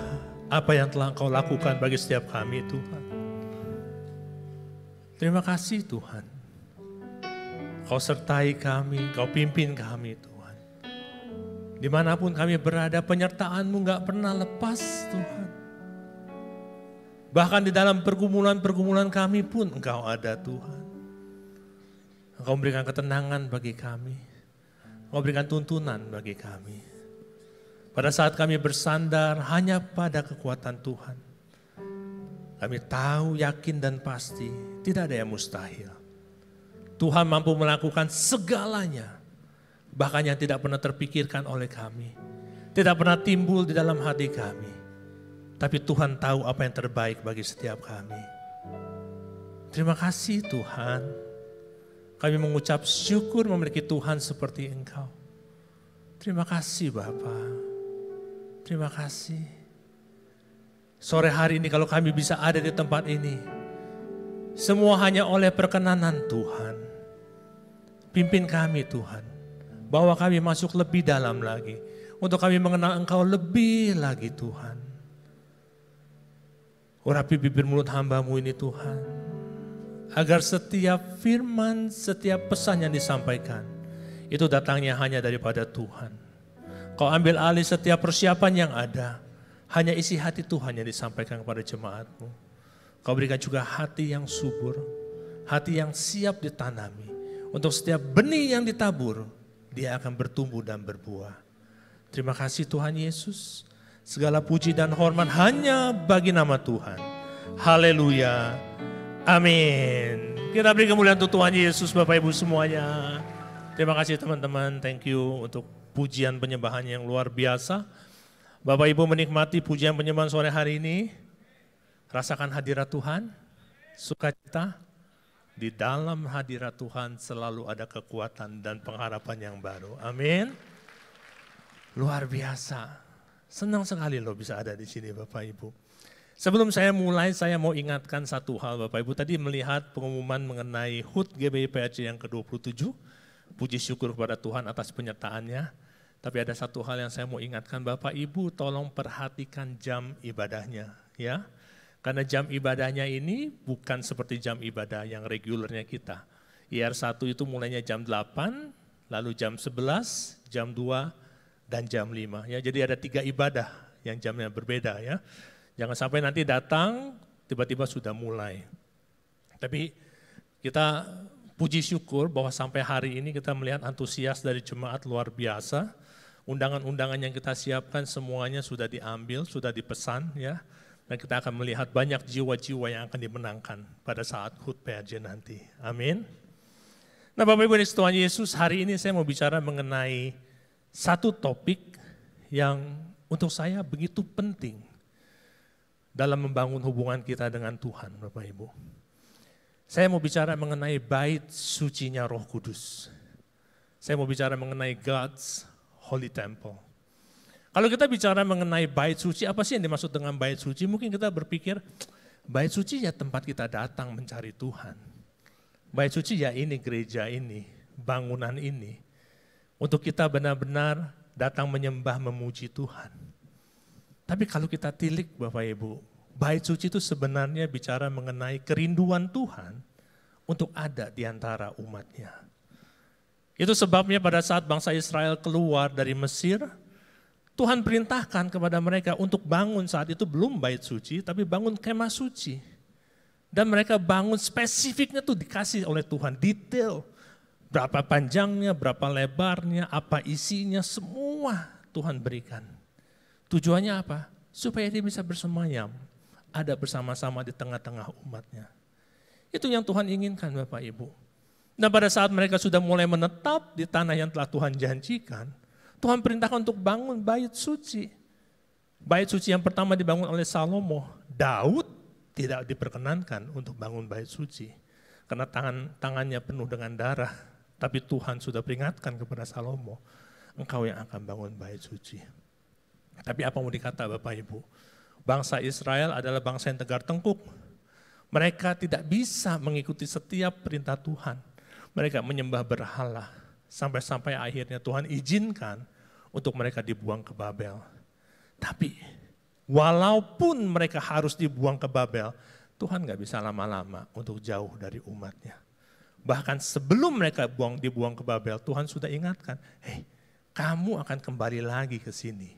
apa yang telah Engkau lakukan bagi setiap kami Tuhan. Terima kasih Tuhan. Kau sertai kami, Kau pimpin kami Tuhan. Dimanapun kami berada, penyertaan-Mu gak pernah lepas Tuhan. Bahkan di dalam pergumulan-pergumulan kami pun Engkau ada Tuhan. Engkau memberikan ketenangan bagi kami. Engkau berikan tuntunan bagi kami. Pada saat kami bersandar hanya pada kekuatan Tuhan, kami tahu, yakin dan pasti tidak ada yang mustahil. Tuhan mampu melakukan segalanya, bahkan yang tidak pernah terpikirkan oleh kami, tidak pernah timbul di dalam hati kami. Tapi Tuhan tahu apa yang terbaik bagi setiap kami. Terima kasih Tuhan. Kami mengucap syukur memiliki Tuhan seperti Engkau. Terima kasih Bapa. Terima kasih. Sore hari ini kalau kami bisa ada di tempat ini, semua hanya oleh perkenanan Tuhan. Pimpin kami Tuhan. Bawa kami masuk lebih dalam lagi. Untuk kami mengenal Engkau lebih lagi Tuhan. Urapi bibir mulut hamba-Mu ini Tuhan. Agar setiap firman, setiap pesan yang disampaikan, itu datangnya hanya daripada Tuhan. Kau ambil alih setiap persiapan yang ada. Hanya isi hati Tuhan yang disampaikan kepada jemaat-Mu. Kau berikan juga hati yang subur. Hati yang siap ditanami. Untuk setiap benih yang ditabur, dia akan bertumbuh dan berbuah. Terima kasih Tuhan Yesus. Segala puji dan hormat hanya bagi nama Tuhan. Haleluya. Amin. Kita beri kemuliaan untuk Tuhan Yesus Bapak Ibu semuanya. Terima kasih teman-teman. Thank you untuk pujian penyembahan yang luar biasa. Bapak Ibu menikmati pujian penyembahan sore hari ini. Rasakan hadirat Tuhan. Sukacita. Di dalam hadirat Tuhan selalu ada kekuatan dan pengharapan yang baru. Amin. Luar biasa. Senang sekali loh bisa ada di sini Bapak Ibu. Sebelum saya mulai, saya mau ingatkan satu hal Bapak Ibu. Tadi melihat pengumuman mengenai HUT GBI PRJ yang ke-27. Puji syukur kepada Tuhan atas penyertaannya. Tapi ada satu hal yang saya mau ingatkan Bapak Ibu, tolong perhatikan jam ibadahnya ya. Karena jam ibadahnya ini bukan seperti jam ibadah yang regulernya kita. IR1 itu mulainya jam 8, lalu jam 11, jam 2, dan jam 5 ya. Jadi ada 3 ibadah yang jamnya berbeda ya. Jangan sampai nanti datang tiba-tiba sudah mulai. Tapi kita puji syukur bahwa sampai hari ini kita melihat antusias dari jemaat luar biasa. Undangan-undangan yang kita siapkan semuanya sudah diambil, sudah dipesan ya. Dan kita akan melihat banyak jiwa-jiwa yang akan dimenangkan pada saat HUT PRJ nanti. Amin. Nah Bapak Ibu Tuhan Yesus, hari ini saya mau bicara mengenai satu topik yang untuk saya begitu penting dalam membangun hubungan kita dengan Tuhan, Bapak Ibu. Saya mau bicara mengenai bait sucinya Roh Kudus. Saya mau bicara mengenai God's Holy Temple. Kalau kita bicara mengenai bait suci, apa sih yang dimaksud dengan bait suci? Mungkin kita berpikir, bait suci ya tempat kita datang mencari Tuhan. Bait suci ya ini, gereja ini, bangunan ini. Untuk kita benar-benar datang menyembah, memuji Tuhan. Tapi kalau kita tilik Bapak Ibu, bait suci itu sebenarnya bicara mengenai kerinduan Tuhan untuk ada di antara umatnya. Itu sebabnya pada saat bangsa Israel keluar dari Mesir, Tuhan perintahkan kepada mereka untuk bangun saat itu belum bait suci, tapi bangun kemah suci. Dan mereka bangun spesifiknya tuh dikasih oleh Tuhan, detail. Berapa panjangnya, berapa lebarnya, apa isinya, semua Tuhan berikan. Tujuannya apa? Supaya dia bisa bersemayam, ada bersama-sama di tengah-tengah umatnya. Itu yang Tuhan inginkan Bapak Ibu. Dan pada saat mereka sudah mulai menetap di tanah yang telah Tuhan janjikan, Tuhan perintahkan untuk bangun bait suci. Bait suci yang pertama dibangun oleh Salomo. Daud tidak diperkenankan untuk bangun bait suci. Karena tangannya penuh dengan darah. Tapi Tuhan sudah peringatkan kepada Salomo, engkau yang akan bangun bait suci. Tapi apa mau dikata Bapak Ibu? Bangsa Israel adalah bangsa yang tegar tengkuk. Mereka tidak bisa mengikuti setiap perintah Tuhan. Mereka menyembah berhala. Sampai-sampai akhirnya Tuhan izinkan untuk mereka dibuang ke Babel. Tapi walaupun mereka harus dibuang ke Babel, Tuhan gak bisa lama-lama untuk jauh dari umatnya. Bahkan sebelum mereka dibuang ke Babel, Tuhan sudah ingatkan, hei, kamu akan kembali lagi ke sini.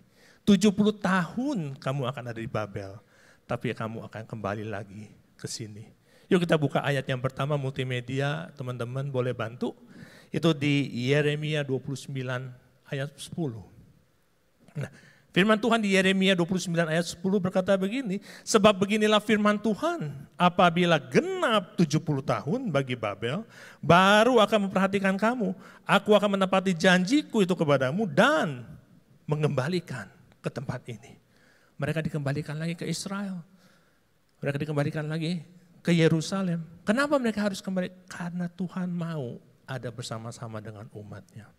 70 tahun kamu akan ada di Babel, tapi kamu akan kembali lagi ke sini. Yuk kita buka ayat yang pertama, multimedia, teman-teman boleh bantu. Itu di Yeremia 29 ayat 10. Nah, firman Tuhan di Yeremia 29 ayat 10 berkata begini, sebab beginilah firman Tuhan, apabila genap 70 tahun bagi Babel, baru akan memperhatikan kamu. Aku akan menepati janjiku itu kepadamu dan mengembalikan ke tempat ini. Mereka dikembalikan lagi ke Israel. Mereka dikembalikan lagi ke Yerusalem. Kenapa mereka harus kembali? Karena Tuhan mau ada bersama-sama dengan umatnya.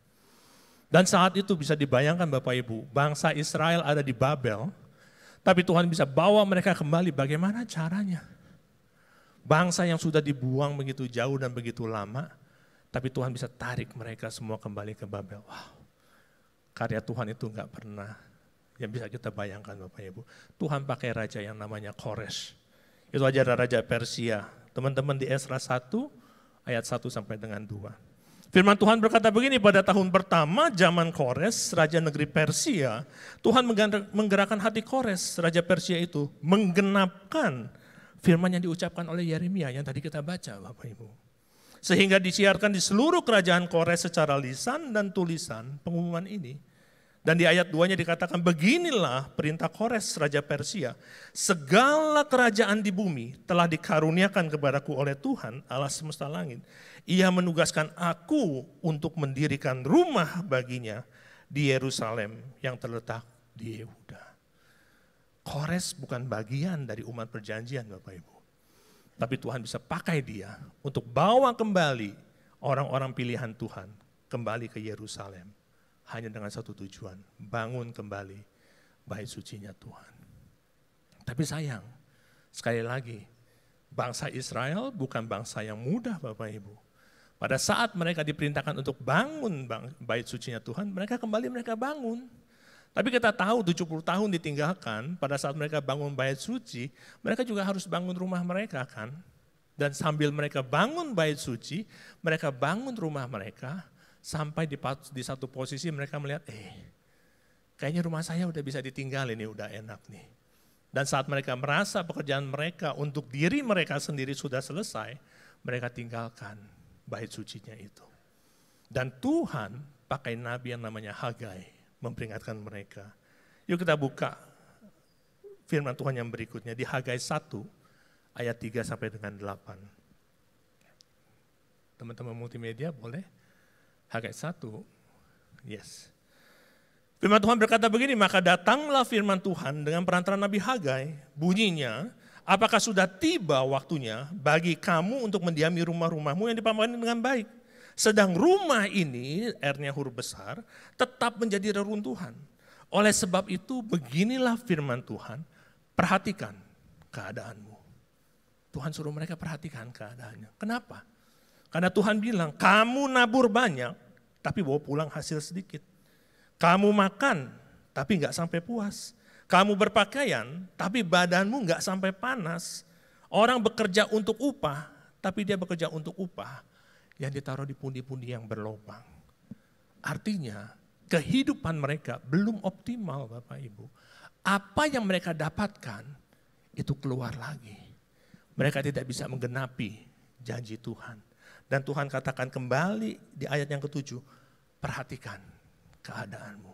Dan saat itu bisa dibayangkan Bapak Ibu, bangsa Israel ada di Babel, tapi Tuhan bisa bawa mereka kembali. Bagaimana caranya? Bangsa yang sudah dibuang begitu jauh dan begitu lama, tapi Tuhan bisa tarik mereka semua kembali ke Babel. Wow, karya Tuhan itu enggak pernah yang bisa kita bayangkan Bapak Ibu. Tuhan pakai raja yang namanya Kores. Itu aja raja Persia. Teman-teman di Esra 1 ayat 1 sampai dengan 2. Firman Tuhan berkata begini, pada tahun pertama zaman Kores, raja negeri Persia, Tuhan menggerakkan hati Kores, raja Persia itu, menggenapkan firman yang diucapkan oleh Yeremia yang tadi kita baca Bapak Ibu. Sehingga disiarkan di seluruh kerajaan Kores secara lisan dan tulisan pengumuman ini. Dan di ayat 2-nya dikatakan, beginilah perintah Kores raja Persia, segala kerajaan di bumi telah dikaruniakan kepadaku oleh Tuhan Allah semesta langit. Ia menugaskan aku untuk mendirikan rumah baginya di Yerusalem yang terletak di Yehuda. Kores bukan bagian dari umat perjanjian Bapak Ibu. Tapi Tuhan bisa pakai dia untuk bawa kembali orang-orang pilihan Tuhan kembali ke Yerusalem. Hanya dengan satu tujuan, bangun kembali bait sucinya Tuhan. Tapi sayang, sekali lagi, bangsa Israel bukan bangsa yang mudah Bapak Ibu. Pada saat mereka diperintahkan untuk bangun bait sucinya Tuhan, mereka bangun. Tapi kita tahu 70 tahun ditinggalkan, pada saat mereka bangun bait suci, mereka juga harus bangun rumah mereka kan. Dan sambil mereka bangun bait suci, mereka bangun rumah mereka, sampai di satu posisi mereka melihat, kayaknya rumah saya udah bisa ditinggal ini, udah enak nih. Dan saat mereka merasa pekerjaan mereka untuk diri mereka sendiri sudah selesai, mereka tinggalkan bait sucinya itu. Dan Tuhan pakai nabi yang namanya Hagai memperingatkan mereka. Yuk kita buka firman Tuhan yang berikutnya di Hagai 1 ayat 3 sampai dengan 8. Teman-teman multimedia boleh? Hagai 1, yes. Firman Tuhan berkata begini, maka datanglah firman Tuhan dengan perantara Nabi Hagai, bunyinya, apakah sudah tiba waktunya bagi kamu untuk mendiami rumah-rumahmu yang dipamerkan dengan baik. Sedang rumah ini, R-nya huruf besar, tetap menjadi reruntuhan. Oleh sebab itu, beginilah firman Tuhan, perhatikan keadaanmu. Tuhan suruh mereka perhatikan keadaannya. Kenapa? Karena Tuhan bilang, kamu nabur banyak, tapi bawa pulang hasil sedikit. Kamu makan, tapi nggak sampai puas. Kamu berpakaian, tapi badanmu nggak sampai panas. Orang bekerja untuk upah, tapi dia bekerja untuk upah yang ditaruh di pundi-pundi yang berlobang. Artinya, kehidupan mereka belum optimal Bapak Ibu. Apa yang mereka dapatkan, itu keluar lagi. Mereka tidak bisa menggenapi janji Tuhan. Dan Tuhan katakan kembali di ayat yang ke-7, perhatikan keadaanmu.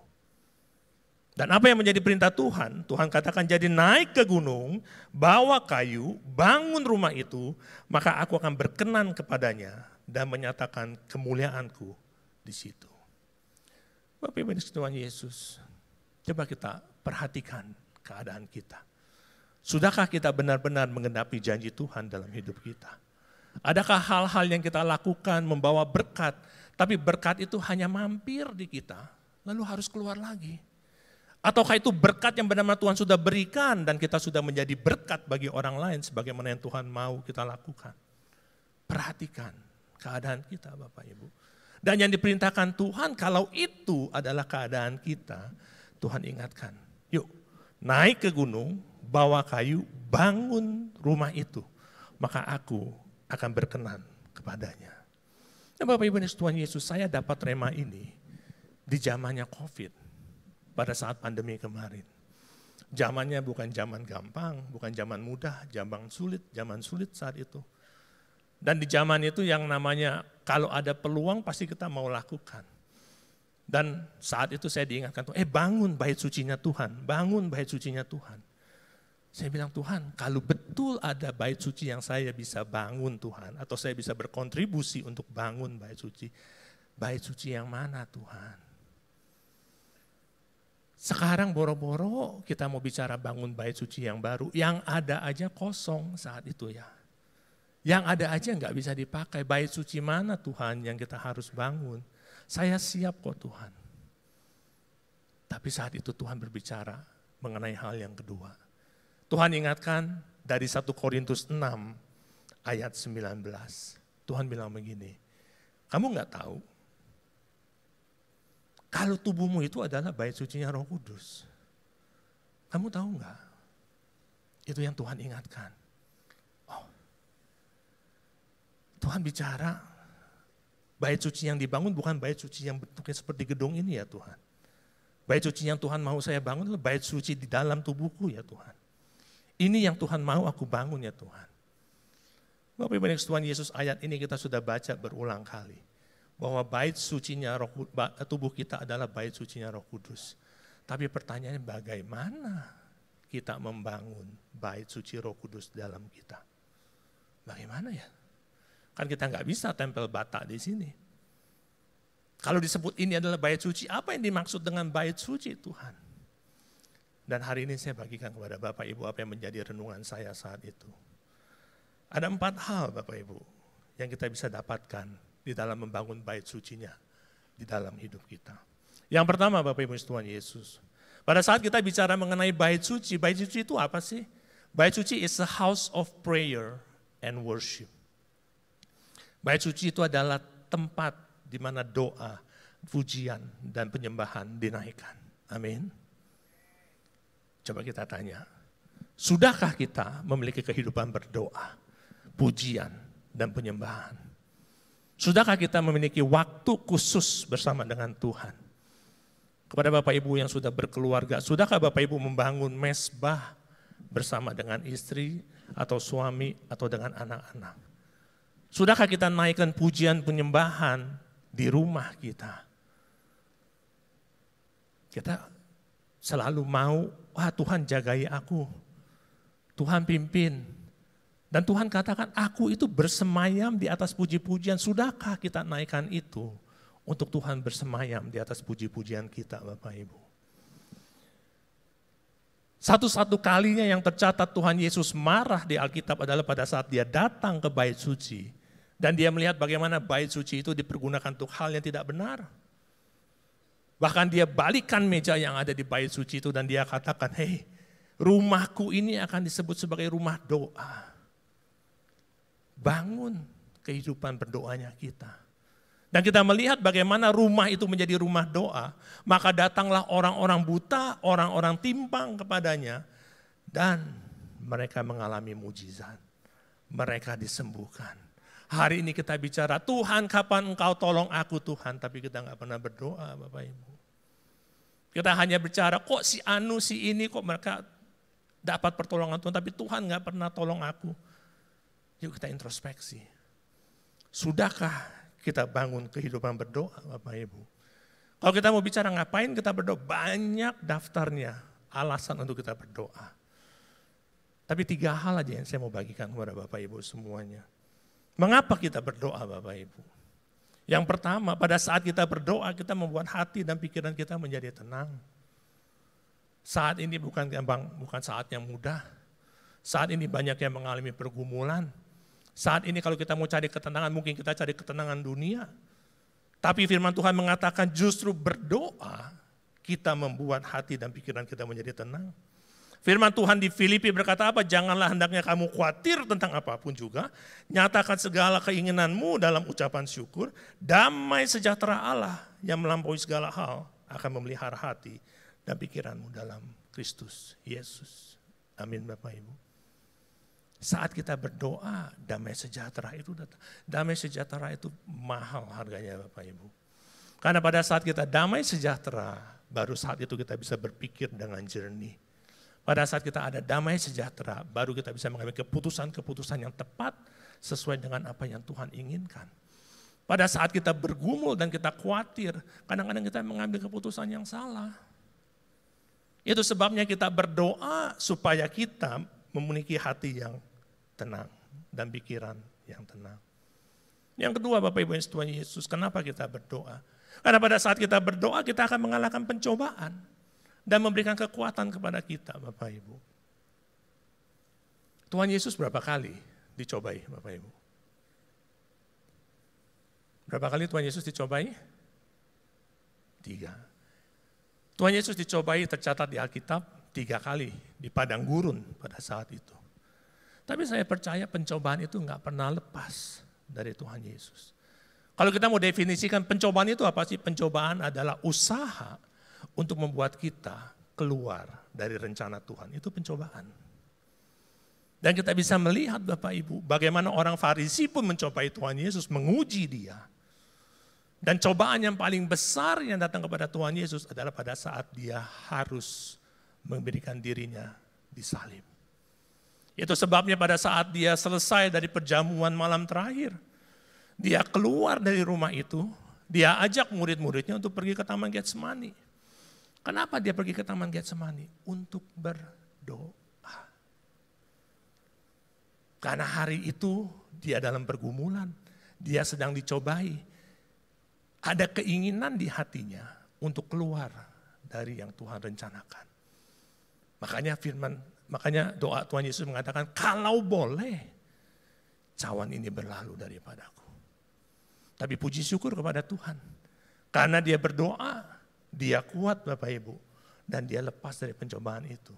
Dan apa yang menjadi perintah Tuhan? Tuhan katakan jadi naik ke gunung, bawa kayu, bangun rumah itu, maka aku akan berkenan kepadanya dan menyatakan kemuliaanku di situ. Bapak Ibu Tuhan Yesus, coba kita perhatikan keadaan kita. Sudahkah kita benar-benar menggenapi janji Tuhan dalam hidup kita? Adakah hal-hal yang kita lakukan membawa berkat, tapi berkat itu hanya mampir di kita, lalu harus keluar lagi? Ataukah itu berkat yang benar-benar Tuhan sudah berikan dan kita sudah menjadi berkat bagi orang lain sebagaimana yang Tuhan mau kita lakukan? Perhatikan keadaan kita Bapak Ibu. Dan yang diperintahkan Tuhan kalau itu adalah keadaan kita, Tuhan ingatkan, yuk naik ke gunung, bawa kayu, bangun rumah itu, maka aku akan berkenan kepadanya. Nah, Bapak Ibu Tuhan Yesus, saya dapat rema ini di zamannya COVID, pada saat pandemi kemarin. Zamannya bukan zaman gampang, bukan zaman mudah, zaman sulit saat itu. Dan di zaman itu yang namanya kalau ada peluang pasti kita mau lakukan. Dan saat itu saya diingatkan, bangun bait sucinya Tuhan, bangun bait sucinya Tuhan. Saya bilang, Tuhan, kalau betul ada bait suci yang saya bisa bangun Tuhan, atau saya bisa berkontribusi untuk bangun bait suci yang mana Tuhan? Sekarang boro-boro kita mau bicara bangun bait suci yang baru, yang ada aja kosong saat itu ya. Yang ada aja nggak bisa dipakai, bait suci mana Tuhan yang kita harus bangun? Saya siap kok Tuhan. Tapi saat itu Tuhan berbicara mengenai hal yang kedua. Tuhan ingatkan dari 1 Korintus 6 ayat 19. Tuhan bilang begini, kamu nggak tahu kalau tubuhmu itu adalah bait sucinya Roh Kudus. Kamu tahu nggak? Itu yang Tuhan ingatkan. Oh, Tuhan bicara bait suci yang dibangun bukan bait suci yang bentuknya seperti gedung ini ya Tuhan. Bait suci yang Tuhan mau saya bangun adalah bait suci di dalam tubuhku ya Tuhan. Ini yang Tuhan mau aku bangun ya Tuhan. Bapak Ibu Tuhan Yesus, ayat ini kita sudah baca berulang kali. Bahwa bait sucinya tubuh kita adalah bait sucinya Roh Kudus. Tapi pertanyaannya bagaimana kita membangun bait suci Roh Kudus dalam kita? Bagaimana ya? Kan kita nggak bisa tempel bata di sini. Kalau disebut ini adalah bait suci, apa yang dimaksud dengan bait suci Tuhan? Dan hari ini saya bagikan kepada Bapak Ibu apa yang menjadi renungan saya saat itu. Ada 4 hal Bapak Ibu yang kita bisa dapatkan di dalam membangun bait sucinya di dalam hidup kita. Yang pertama Bapak Ibu Tuhan Yesus. Pada saat kita bicara mengenai bait suci itu apa sih? Bait suci is a house of prayer and worship. Bait suci itu adalah tempat di mana doa, pujian, dan penyembahan dinaikkan. Amin. Coba kita tanya, sudahkah kita memiliki kehidupan berdoa, pujian, dan penyembahan? Sudahkah kita memiliki waktu khusus bersama dengan Tuhan? Kepada Bapak Ibu yang sudah berkeluarga, sudahkah Bapak Ibu membangun mesbah bersama dengan istri atau suami atau dengan anak-anak? Sudahkah kita naikkan pujian penyembahan di rumah kita? Kita selalu mau, Tuhan jagai aku, Tuhan pimpin. Dan Tuhan katakan, aku itu bersemayam di atas puji-pujian. Sudahkah kita naikkan itu untuk Tuhan bersemayam di atas puji-pujian kita Bapak Ibu? Satu-satu kalinya yang tercatat Tuhan Yesus marah di Alkitab adalah pada saat dia datang ke bait suci. Dan dia melihat bagaimana bait suci itu dipergunakan untuk hal yang tidak benar. Bahkan dia balikan meja yang ada di bait suci itu dan dia katakan, hei, rumahku ini akan disebut sebagai rumah doa. Bangun kehidupan berdoanya kita. Dan kita melihat bagaimana rumah itu menjadi rumah doa, maka datanglah orang-orang buta, orang-orang timpang kepadanya, dan mereka mengalami mujizat. Mereka disembuhkan. Hari ini kita bicara, Tuhan kapan engkau tolong aku Tuhan, tapi kita nggak pernah berdoa Bapak Ibu. Kita hanya bicara, kok si anu, si ini, kok mereka dapat pertolongan Tuhan, tapi Tuhan nggak pernah tolong aku. Yuk kita introspeksi. Sudahkah kita bangun kehidupan berdoa Bapak Ibu? Kalau kita mau bicara ngapain kita berdoa, banyak daftarnya alasan untuk kita berdoa. Tapi 3 hal aja yang saya mau bagikan kepada Bapak Ibu semuanya. Mengapa kita berdoa Bapak Ibu? Yang pertama, pada saat kita berdoa kita membuat hati dan pikiran kita menjadi tenang. Saat ini bukan saat yang mudah. Saat ini banyak yang mengalami pergumulan. Saat ini kalau kita mau cari ketenangan, mungkin kita cari ketenangan dunia. Tapi firman Tuhan mengatakan justru berdoa kita membuat hati dan pikiran kita menjadi tenang. Firman Tuhan di Filipi berkata apa? Janganlah hendaknya kamu khawatir tentang apapun juga. Nyatakan segala keinginanmu dalam ucapan syukur. Damai sejahtera Allah yang melampaui segala hal akan memelihara hati dan pikiranmu dalam Kristus Yesus. Amin Bapak Ibu. Saat kita berdoa, damai sejahtera itu datang. Damai sejahtera itu mahal harganya Bapak Ibu. Karena pada saat kita damai sejahtera, baru saat itu kita bisa berpikir dengan jernih. Pada saat kita ada damai sejahtera, baru kita bisa mengambil keputusan-keputusan yang tepat sesuai dengan apa yang Tuhan inginkan. Pada saat kita bergumul dan kita khawatir, kadang-kadang kita mengambil keputusan yang salah. Itu sebabnya kita berdoa supaya kita memiliki hati yang tenang dan pikiran yang tenang. Yang kedua Bapak Ibu yang Tuhan Yesus, kenapa kita berdoa? Karena pada saat kita berdoa kita akan mengalahkan pencobaan dan memberikan kekuatan kepada kita Bapak Ibu. Tuhan Yesus berapa kali dicobai Bapak Ibu? Berapa kali Tuhan Yesus dicobai? 3. Tuhan Yesus dicobai tercatat di Alkitab 3 kali di padang gurun pada saat itu. Tapi saya percaya pencobaan itu enggak pernah lepas dari Tuhan Yesus. Kalau kita mau definisikan pencobaan itu apa sih? Pencobaan adalah usaha untuk membuat kita keluar dari rencana Tuhan. Itu pencobaan. Dan kita bisa melihat Bapak Ibu, bagaimana orang Farisi pun mencobai Tuhan Yesus, menguji dia. Dan cobaan yang paling besar yang datang kepada Tuhan Yesus adalah pada saat dia harus memberikan dirinya disalib. Itu sebabnya pada saat dia selesai dari perjamuan malam terakhir, dia keluar dari rumah itu, dia ajak murid-muridnya untuk pergi ke Taman Getsemani. Kenapa dia pergi ke Taman Getsemani? Untuk berdoa. Karena hari itu dia dalam pergumulan, dia sedang dicobai. Ada keinginan di hatinya untuk keluar dari yang Tuhan rencanakan. Makanya doa Tuhan Yesus mengatakan, kalau boleh cawan ini berlalu daripadaku. Tapi puji syukur kepada Tuhan. Karena dia berdoa, dia kuat Bapak Ibu. Dan dia lepas dari pencobaan itu.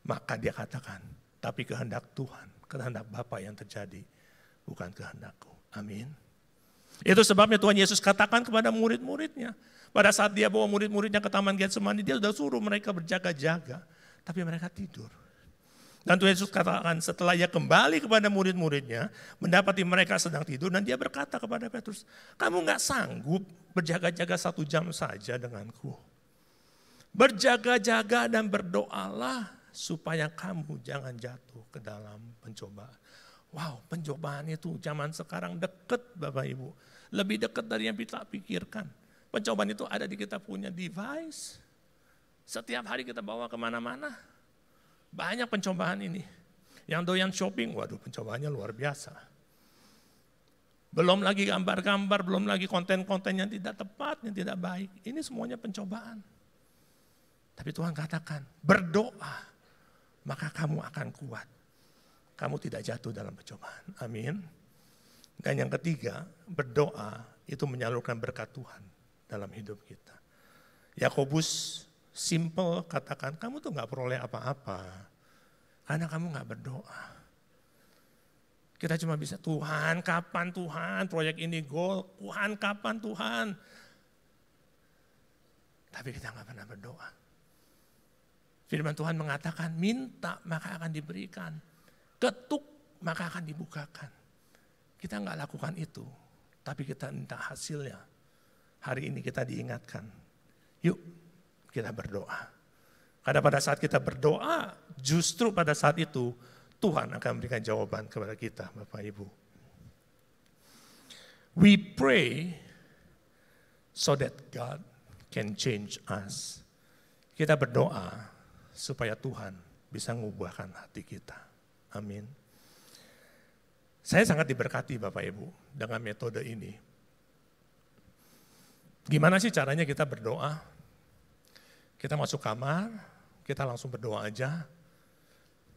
Maka dia katakan, tapi kehendak Tuhan, kehendak Bapa yang terjadi, bukan kehendakku. Amin. Itu sebabnya Tuhan Yesus katakan kepada murid-muridnya. Pada saat dia bawa murid-muridnya ke Taman Getsemani, dia sudah suruh mereka berjaga-jaga. Tapi mereka tidur. Dan Tuhan Yesus katakan setelah dia kembali kepada murid-muridnya, mendapati mereka sedang tidur, dan dia berkata kepada Petrus, kamu gak sanggup berjaga-jaga 1 jam saja denganku. Berjaga-jaga dan berdoalah supaya kamu jangan jatuh ke dalam pencobaan. Wow, pencobaan itu zaman sekarang dekat Bapak Ibu. Lebih dekat dari yang kita pikirkan. Pencobaan itu ada di kita punya device. Setiap hari kita bawa kemana-mana. Banyak pencobaan ini. Yang doyan shopping, waduh pencobaannya luar biasa. Belum lagi gambar-gambar, belum lagi konten-konten yang tidak tepat, yang tidak baik. Ini semuanya pencobaan. Tapi Tuhan katakan, berdoa, maka kamu akan kuat. Kamu tidak jatuh dalam pencobaan. Amin. Dan yang ketiga, berdoa itu menyalurkan berkat Tuhan dalam hidup kita. Yakobus simple katakan, kamu tuh gak peroleh apa-apa. Karena kamu gak berdoa. Kita cuma bisa, Tuhan kapan Tuhan proyek ini goal, Tuhan kapan Tuhan. Tapi kita gak pernah berdoa. Firman Tuhan mengatakan, minta maka akan diberikan. Ketuk maka akan dibukakan. Kita nggak lakukan itu, tapi kita minta hasilnya. Hari ini kita diingatkan, yuk kita berdoa. Karena pada saat kita berdoa, justru pada saat itu Tuhan akan memberikan jawaban kepada kita Bapak Ibu. We pray so that God can change us. Kita berdoa supaya Tuhan bisa mengubahkan hati kita. Amin. Saya sangat diberkati Bapak Ibu dengan metode ini. Gimana sih caranya kita berdoa? Kita masuk kamar, kita langsung berdoa aja.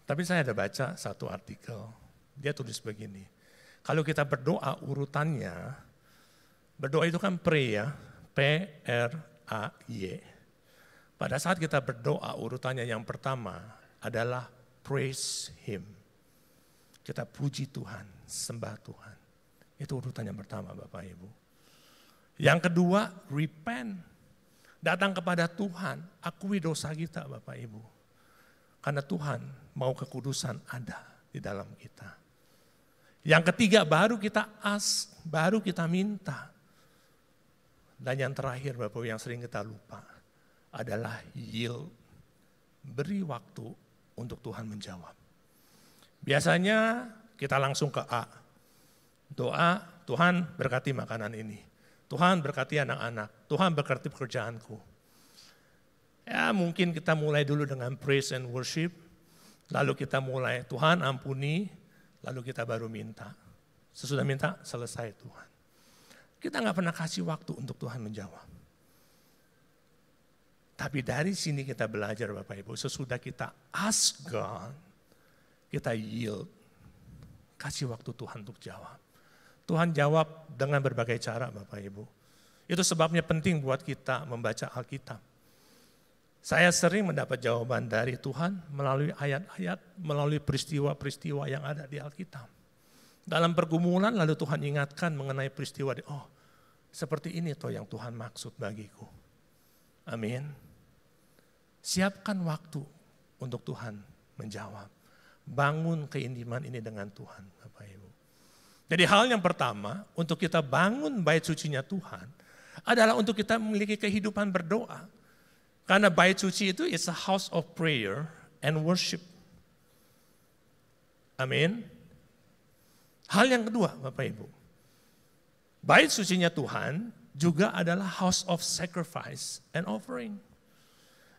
Tapi saya ada baca satu artikel, dia tulis begini. Kalau kita berdoa urutannya, berdoa itu kan pray ya, P-R-A-Y. Pada saat kita berdoa urutannya yang pertama adalah praise Him. Kita puji Tuhan, sembah Tuhan. Itu urutan yang pertama Bapak Ibu. Yang kedua, repent. Datang kepada Tuhan, akui dosa kita Bapak Ibu. Karena Tuhan mau kekudusan ada di dalam kita. Yang ketiga baru kita ask, baru kita minta. Dan yang terakhir Bapak yang sering kita lupa adalah yield. Beri waktu untuk Tuhan menjawab. Biasanya kita langsung ke A. Doa, Tuhan berkati makanan ini. Tuhan berkati anak-anak. Tuhan berkati pekerjaanku. Ya mungkin kita mulai dulu dengan praise and worship. Lalu kita mulai, Tuhan ampuni. Lalu kita baru minta. Sesudah minta, selesai Tuhan. Kita nggak pernah kasih waktu untuk Tuhan menjawab. Tapi dari sini kita belajar Bapak Ibu, sesudah kita ask God, kita yield. Kasih waktu Tuhan untuk jawab. Tuhan jawab dengan berbagai cara Bapak Ibu. Itu sebabnya penting buat kita membaca Alkitab. Saya sering mendapat jawaban dari Tuhan melalui ayat-ayat, melalui peristiwa-peristiwa yang ada di Alkitab. Dalam pergumulan lalu Tuhan ingatkan mengenai peristiwa, oh seperti ini toh yang Tuhan maksud bagiku. Amin. Siapkan waktu untuk Tuhan menjawab. Bangun keintiman ini dengan Tuhan Bapak Ibu. Jadi hal yang pertama untuk kita bangun bait sucinya Tuhan adalah untuk kita memiliki kehidupan berdoa. Karena bait suci itu is a house of prayer and worship. Amin. Hal yang kedua Bapak Ibu. Bait sucinya Tuhan juga adalah house of sacrifice and offering.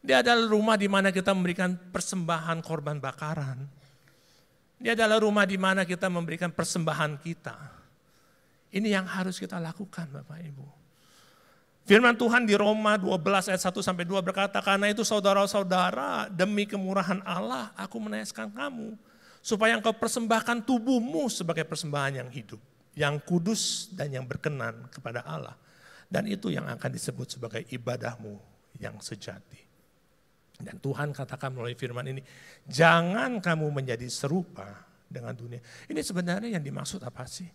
Dia adalah rumah di mana kita memberikan persembahan korban bakaran. Dia adalah rumah di mana kita memberikan persembahan kita. Ini yang harus kita lakukan Bapak Ibu. Firman Tuhan di Roma 12 ayat 1-2 berkata, karena itu saudara-saudara demi kemurahan Allah aku menaikkan kamu. Supaya engkau persembahkan tubuhmu sebagai persembahan yang hidup. Yang kudus dan yang berkenan kepada Allah. Dan itu yang akan disebut sebagai ibadahmu yang sejati. Dan Tuhan katakan melalui firman ini, jangan kamu menjadi serupa dengan dunia. Ini sebenarnya yang dimaksud apa sih?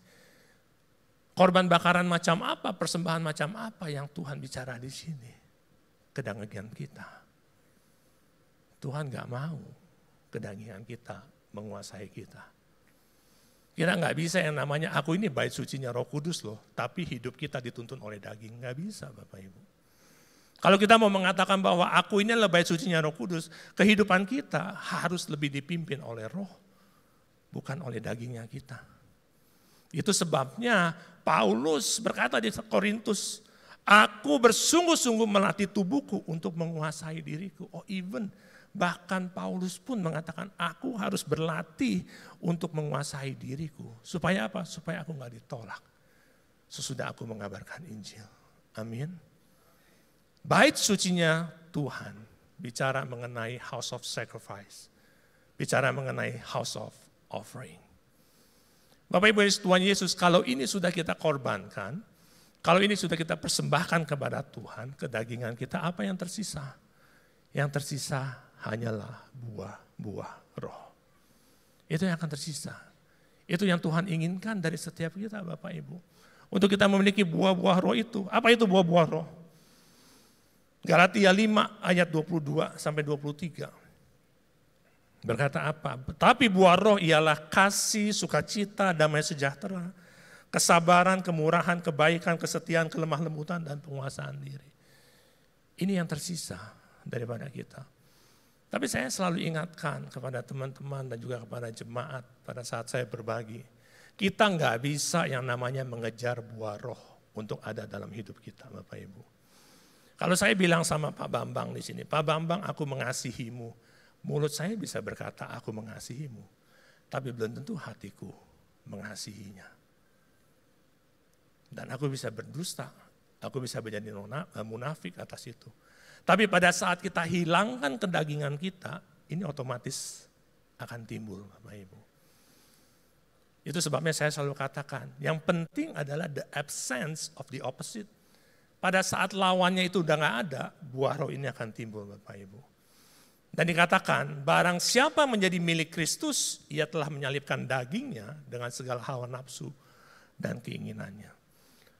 Korban bakaran macam apa, persembahan macam apa yang Tuhan bicara di sini? Kedagingan kita. Tuhan gak mau kedagingan kita menguasai kita. Kita gak bisa yang namanya, aku ini bait sucinya Roh Kudus loh, tapi hidup kita dituntun oleh daging. Gak bisa Bapak Ibu. Kalau kita mau mengatakan bahwa aku ini adalah bait sucinya Roh Kudus, kehidupan kita harus lebih dipimpin oleh Roh, bukan oleh dagingnya kita. Itu sebabnya Paulus berkata di Korintus, aku bersungguh-sungguh melatih tubuhku untuk menguasai diriku. Oh even bahkan Paulus pun mengatakan aku harus berlatih untuk menguasai diriku. Supaya apa? Supaya aku gak ditolak sesudah aku mengabarkan Injil. Amin. Bait sucinya Tuhan bicara mengenai house of sacrifice. Bicara mengenai house of offering. Bapak Ibu Tuhan Yesus, kalau ini sudah kita korbankan, kalau ini sudah kita persembahkan kepada Tuhan, kedagingan kita, apa yang tersisa? Yang tersisa hanyalah buah-buah roh. Itu yang akan tersisa. Itu yang Tuhan inginkan dari setiap kita Bapak Ibu. Untuk kita memiliki buah-buah roh itu. Apa itu buah-buah roh? Galatia 5 ayat 22-23. Berkata apa? Tapi buah roh ialah kasih, sukacita, damai sejahtera, kesabaran, kemurahan, kebaikan, kesetiaan, kelemah lembutan, dan penguasaan diri. Ini yang tersisa daripada kita. Tapi saya selalu ingatkan kepada teman-teman dan juga kepada jemaat pada saat saya berbagi. Kita nggak bisa yang namanya mengejar buah roh untuk ada dalam hidup kita Bapak Ibu. Kalau saya bilang sama Pak Bambang di sini, Pak Bambang aku mengasihimu. Mulut saya bisa berkata aku mengasihimu. Tapi belum tentu hatiku mengasihinya. Dan aku bisa berdusta, aku bisa menjadi munafik atas itu. Tapi pada saat kita hilangkan kedagingan kita, ini otomatis akan timbul Bapak Ibu. Itu sebabnya saya selalu katakan, yang penting adalah the absence of the opposite. Pada saat lawannya itu udah gak ada, buah roh ini akan timbul Bapak Ibu. Dan dikatakan, barang siapa menjadi milik Kristus, ia telah menyalibkan dagingnya dengan segala hawa nafsu dan keinginannya.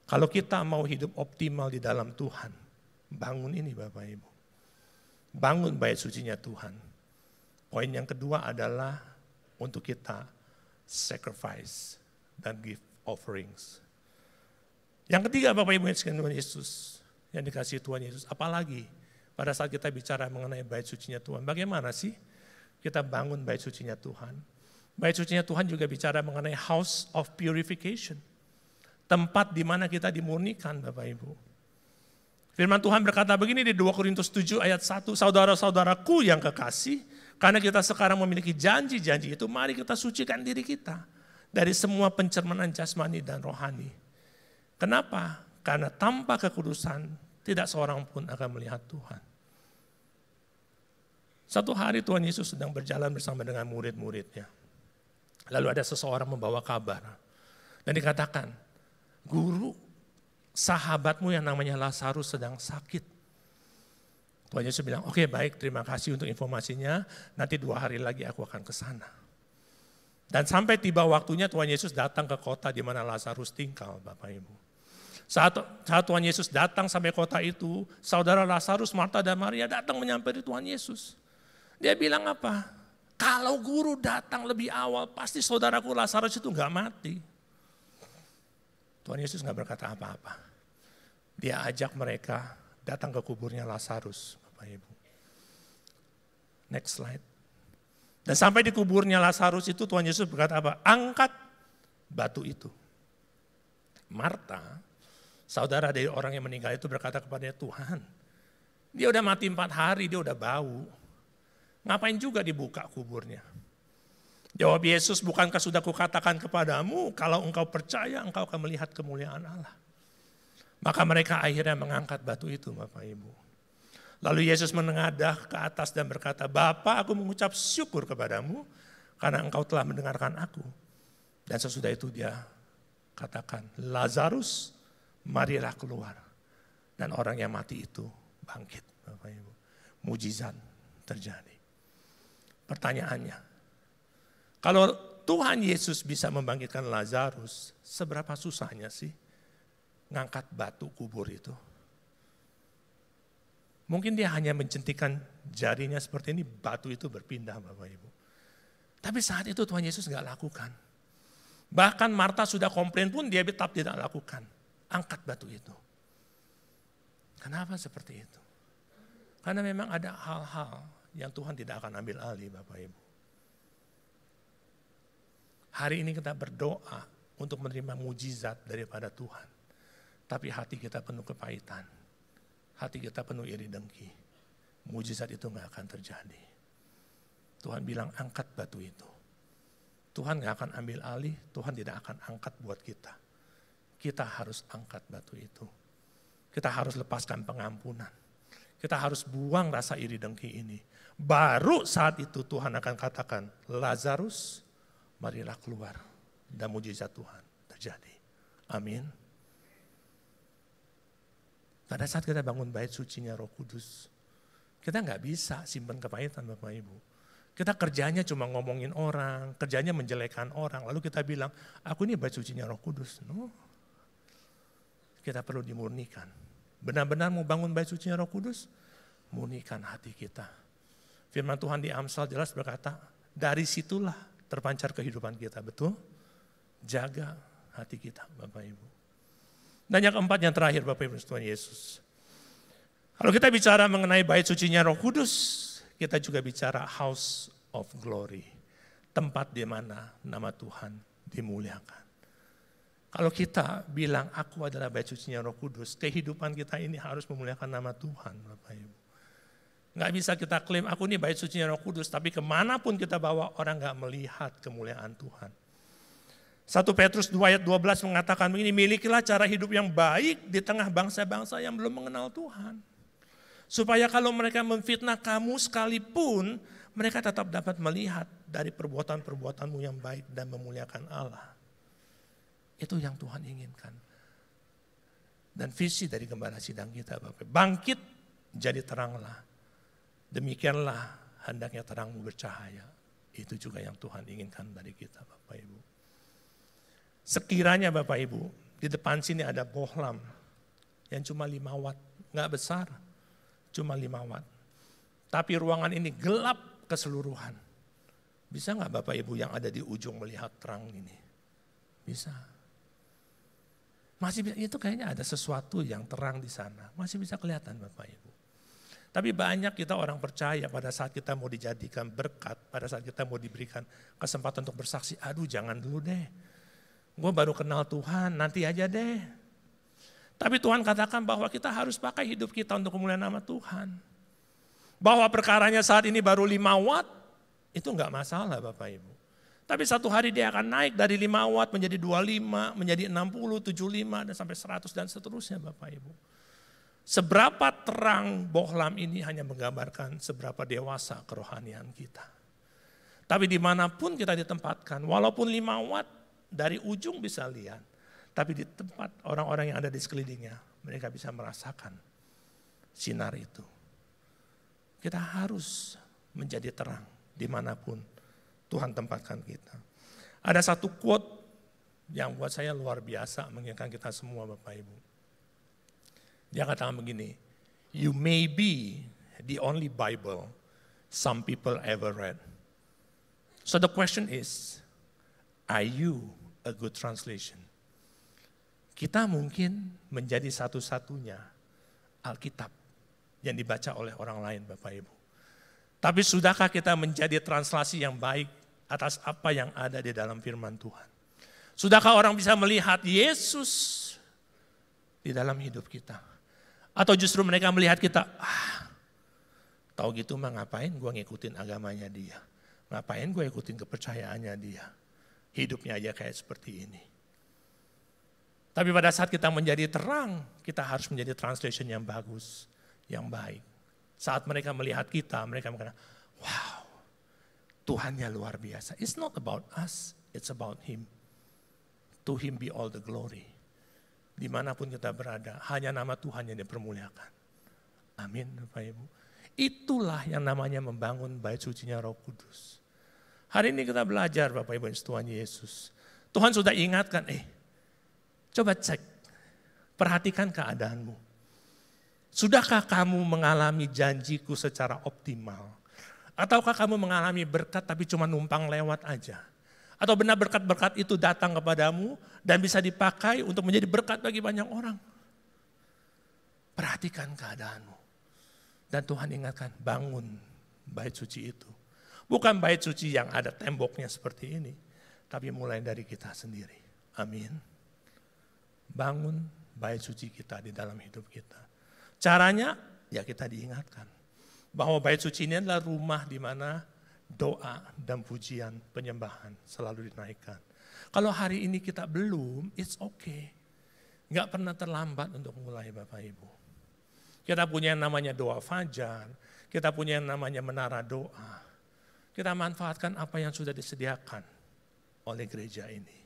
Kalau kita mau hidup optimal di dalam Tuhan, bangun ini Bapak Ibu. Bangun bait sucinya Tuhan. Poin yang kedua adalah untuk kita sacrifice dan give offerings. Yang ketiga Bapak Ibu yang dikasihi Tuhan Yesus, yang dikasihi Tuhan Yesus, apalagi pada saat kita bicara mengenai bait sucinya Tuhan, bagaimana sih kita bangun bait sucinya Tuhan? Bait sucinya Tuhan juga bicara mengenai house of purification, tempat di mana kita dimurnikan Bapak Ibu. Firman Tuhan berkata begini di 2 Korintus 7 ayat 1, saudara-saudaraku yang kekasih, karena kita sekarang memiliki janji-janji itu, mari kita sucikan diri kita dari semua pencemaran jasmani dan rohani. Kenapa? Karena tanpa kekudusan tidak seorang pun akan melihat Tuhan. Satu hari Tuhan Yesus sedang berjalan bersama dengan murid-muridnya. Lalu ada seseorang membawa kabar dan dikatakan, Guru, sahabatmu yang namanya Lazarus sedang sakit. Tuhan Yesus bilang, oke baik, terima kasih untuk informasinya, nanti 2 hari lagi aku akan ke sana. Dan sampai tiba waktunya Tuhan Yesus datang ke kota di mana Lazarus tinggal Bapak Ibu. Saat Tuhan Yesus datang sampai kota itu, saudara Lazarus, Marta dan Maria datang menyampai Tuhan Yesus. Dia bilang apa? Kalau guru datang lebih awal, pasti saudaraku Lazarus itu gak mati. Tuhan Yesus gak berkata apa-apa. Dia ajak mereka datang ke kuburnya Lazarus, Bapak Ibu. Next slide. Dan sampai di kuburnya Lazarus itu Tuhan Yesus berkata apa? Angkat batu itu. Marta, saudara dari orang yang meninggal itu berkata kepadanya, Tuhan, dia udah mati 4 hari, dia udah bau. Ngapain juga dibuka kuburnya? Jawab Yesus, bukankah sudah kukatakan kepadamu, kalau engkau percaya engkau akan melihat kemuliaan Allah. Maka mereka akhirnya mengangkat batu itu Bapak Ibu. Lalu Yesus menengadah ke atas dan berkata, Bapa, aku mengucap syukur kepadamu karena engkau telah mendengarkan aku. Dan sesudah itu dia katakan, Lazarus, marilah keluar. Dan orang yang mati itu bangkit Bapak Ibu. Mujizat terjadi. Pertanyaannya, kalau Tuhan Yesus bisa membangkitkan Lazarus, seberapa susahnya sih ngangkat batu kubur itu? Mungkin dia hanya mencentikan jarinya seperti ini, batu itu berpindah Bapak Ibu. Tapi saat itu Tuhan Yesus gak lakukan. Bahkan Marta sudah komplain pun dia tetap tidak lakukan. Angkat batu itu. Kenapa seperti itu? Karena memang ada hal-hal yang Tuhan tidak akan ambil alih Bapak Ibu. Hari ini kita berdoa untuk menerima mujizat daripada Tuhan. Tapi hati kita penuh kepahitan. Hati kita penuh iri dengki. Mujizat itu gak akan terjadi. Tuhan bilang angkat batu itu. Tuhan gak akan ambil alih, Tuhan tidak akan angkat buat kita. Kita harus angkat batu itu. Kita harus lepaskan pengampunan. Kita harus buang rasa iri dengki ini. Baru saat itu Tuhan akan katakan, Lazarus, marilah keluar. Dan mujizat Tuhan terjadi. Amin. Pada saat kita bangun bait sucinya Roh Kudus, kita gak bisa simpan kepahitan Bapak Ibu. Kita kerjanya cuma ngomongin orang, kerjanya menjelekkan orang. Lalu kita bilang, aku ini bait sucinya Roh Kudus. No. Kita perlu dimurnikan. Benar-benar mau bangun bait sucinya Roh Kudus, murnikan hati kita. Firman Tuhan di Amsal jelas berkata, dari situlah terpancar kehidupan kita, betul? Jaga hati kita Bapak Ibu. Dan yang keempat, yang terakhir Bapak Ibu Tuhan Yesus. Kalau kita bicara mengenai bait sucinya Roh Kudus, kita juga bicara house of glory. Tempat di mana nama Tuhan dimuliakan. Kalau kita bilang aku adalah bait sucinya Roh Kudus, kehidupan kita ini harus memuliakan nama Tuhan Bapak Ibu. Gak bisa kita klaim aku ini bait sucinya Roh Kudus, tapi kemanapun kita bawa orang gak melihat kemuliaan Tuhan. 1 Petrus 2 ayat 12 mengatakan begini, milikilah cara hidup yang baik di tengah bangsa-bangsa yang belum mengenal Tuhan. Supaya kalau mereka memfitnah kamu sekalipun, mereka tetap dapat melihat dari perbuatan-perbuatanmu yang baik dan memuliakan Allah. Itu yang Tuhan inginkan. Dan visi dari gembala sidang kita, Bapak. Bangkit jadi teranglah. Demikianlah hendaknya terangmu bercahaya. Itu juga yang Tuhan inginkan dari kita Bapak Ibu. Sekiranya Bapak Ibu, di depan sini ada bohlam yang cuma 5 watt, nggak besar, cuma 5 watt. Tapi ruangan ini gelap keseluruhan. Bisa nggak Bapak Ibu yang ada di ujung melihat terang ini? Bisa. Masih bisa, itu kayaknya ada sesuatu yang terang di sana. Masih bisa kelihatan Bapak Ibu. Tapi banyak kita orang percaya pada saat kita mau dijadikan berkat, pada saat kita mau diberikan kesempatan untuk bersaksi, aduh jangan dulu deh. Gue baru kenal Tuhan, nanti aja deh. Tapi Tuhan katakan bahwa kita harus pakai hidup kita untuk kemuliaan nama Tuhan. Bahwa perkaranya saat ini baru 5 watt, itu enggak masalah Bapak Ibu. Tapi satu hari dia akan naik dari 5 watt menjadi 25, menjadi 60, 75, dan sampai 100 dan seterusnya Bapak Ibu. Seberapa terang bohlam ini hanya menggambarkan seberapa dewasa kerohanian kita. Tapi dimanapun kita ditempatkan, walaupun 5 watt dari ujung bisa lihat, tapi di tempat orang-orang yang ada di sekelilingnya, mereka bisa merasakan sinar itu. Kita harus menjadi terang dimanapun Tuhan tempatkan kita. Ada satu quote yang buat saya luar biasa mengingatkan kita semua Bapak Ibu. Dia katakan begini, you may be the only Bible some people ever read. So the question is, are you a good translation? Kita mungkin menjadi satu-satunya Alkitab yang dibaca oleh orang lain Bapak Ibu. Tapi sudahkah kita menjadi translasi yang baik atas apa yang ada di dalam firman Tuhan? Sudahkah orang bisa melihat Yesus di dalam hidup kita? Atau justru mereka melihat kita, tahu gitu mah ngapain gue ngikutin agamanya dia. Ngapain gue ikutin kepercayaannya dia. Hidupnya aja kayak seperti ini. Tapi pada saat kita menjadi terang, kita harus menjadi translation yang bagus, yang baik. Saat mereka melihat kita, mereka mengatakan, wow, Tuhannya luar biasa. It's not about us, it's about Him. To Him be all the glory. Dimanapun kita berada, hanya nama Tuhan yang dipermuliakan. Amin Bapak Ibu. Itulah yang namanya membangun bait sucinya Roh Kudus. Hari ini kita belajar Bapak Ibu Tuhan Yesus. Tuhan sudah ingatkan, coba cek, perhatikan keadaanmu. Sudahkah kamu mengalami janjiku secara optimal? Ataukah kamu mengalami berkat tapi cuma numpang lewat aja? Atau benar berkat-berkat itu datang kepadamu dan bisa dipakai untuk menjadi berkat bagi banyak orang? Perhatikan keadaanmu. Dan Tuhan ingatkan, bangun bait suci itu. Bukan bait suci yang ada temboknya seperti ini, tapi mulai dari kita sendiri. Amin. Bangun bait suci kita di dalam hidup kita. Caranya, ya kita diingatkan bahwa bait suci ini adalah rumah di mana doa dan pujian penyembahan selalu dinaikkan. Kalau hari ini kita belum, it's okay. Nggak pernah terlambat untuk mulai Bapak Ibu. Kita punya yang namanya doa fajar, kita punya yang namanya menara doa. Kita manfaatkan apa yang sudah disediakan oleh gereja ini.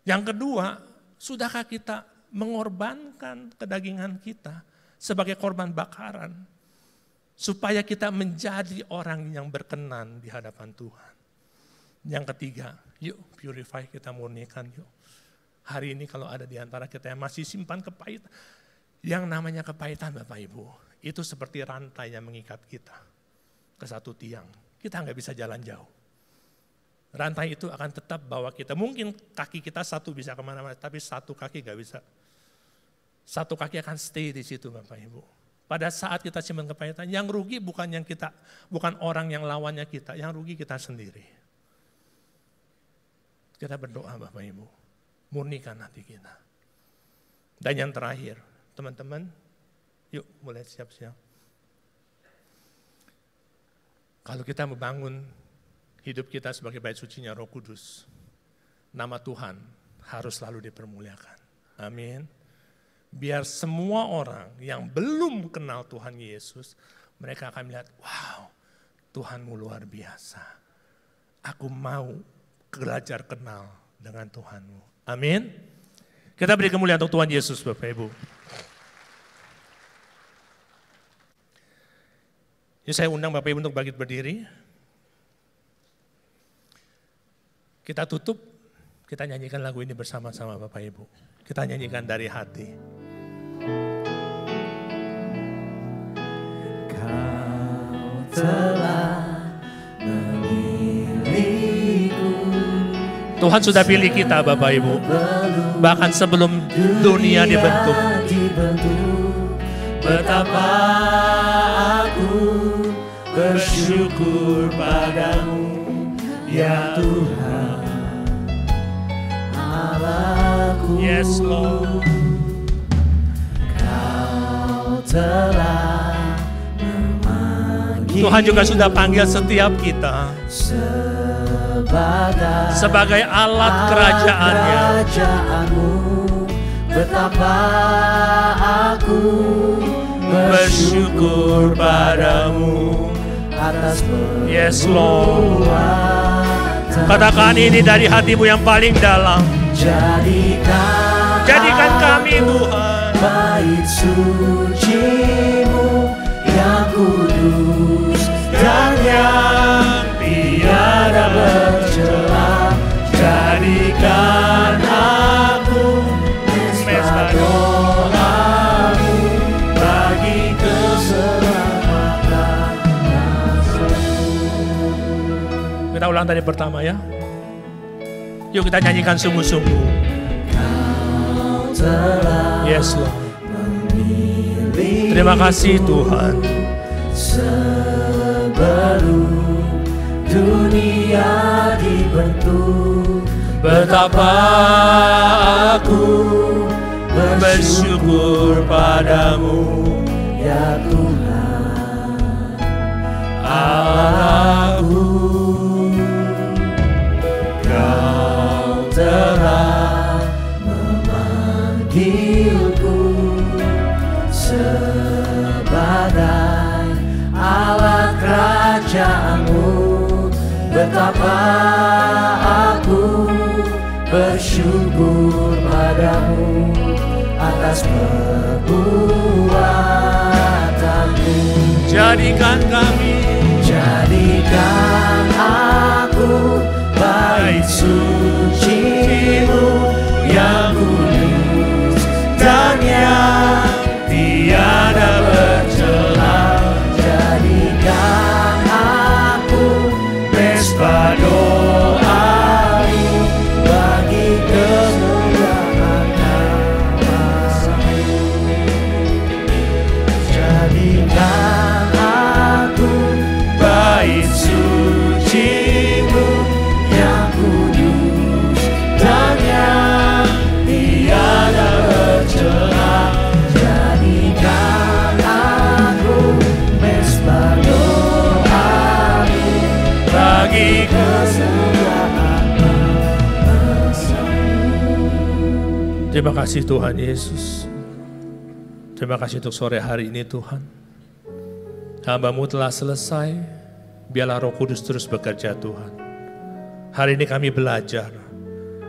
Yang kedua, sudahkah kita mengorbankan kedagingan kita sebagai korban bakaran? Supaya kita menjadi orang yang berkenan di hadapan Tuhan. Yang ketiga, yuk purify, kita murnikan yuk. Hari ini kalau ada di antara kita yang masih simpan kepahitan. Yang namanya kepahitan Bapak Ibu, itu seperti rantai yang mengikat kita ke satu tiang. Kita nggak bisa jalan jauh. Rantai itu akan tetap bawa kita. Mungkin kaki kita satu bisa kemana-mana, tapi satu kaki nggak bisa. Satu kaki akan stay di situ Bapak Ibu. Pada saat kita simpan kepahitan, yang rugi bukan orang yang lawannya kita, yang rugi kita sendiri. Kita berdoa Bapak Ibu, murnikan hati kita. Dan yang terakhir, teman-teman, yuk mulai siap-siap. Kalau kita membangun hidup kita sebagai bait sucinya Roh Kudus, nama Tuhan harus selalu dipermuliakan. Amin. Biar semua orang yang belum kenal Tuhan Yesus, mereka akan melihat, wow, Tuhanmu luar biasa. Aku mau belajar kenal dengan Tuhanmu. Amin. Kita beri kemuliaan untuk Tuhan Yesus Bapak Ibu. Jadi saya undang Bapak Ibu untuk bangkit berdiri. Kita tutup, kita nyanyikan lagu ini bersama-sama Bapak Ibu. Kita nyanyikan dari hati. Kau telah memilih Tuhan sudah pilih kita Bapak Ibu. Bahkan sebelum dunia dibentuk. Betapa aku bersyukur padamu ya Tuhan Allahku. Yes Lord. Kau telah memanggil Tuhan juga sudah panggil setiap kita sebagai alat kerajaannya. Betapa aku bersyukur padamu atas perbuatan. Yes Lord. Katakan ini dari hatimu yang paling dalam. Jadikan kami Tuhan bait suci-Mu yang kudus dan yang tiada bercela. Jadikan aku mesbah doa-Mu bagi keselamatan nafsu. Kita ulang dari pertama ya. Yuk kita nyanyikan sungguh-sungguh. Yes Lord. Terima kasih Tuhan. Sebelum dunia dibentuk, betapa aku bersyukur padamu ya Tuhan Allahku. Kau telah memanggilku sebagai alat kerajaan-Mu. Betapa aku bersyukur padamu atas perbuatan-Mu. Jadikan aku bait suci-Mu yang kudus dan yang tiada bercela. Jadikan aku mesbah doa-Mu bagi kemuliaan nama-Mu. Jadikan aku bait suci-Mu yang kudus dan yang tiada bercela. Jadikan aku mesbah doa-Mu bagi kemuliaan nama-Mu. Terima kasih Tuhan Yesus. Terima kasih untuk sore hari ini Tuhan. Hamba-Mu telah selesai. Biarlah Roh Kudus terus bekerja Tuhan. Hari ini kami belajar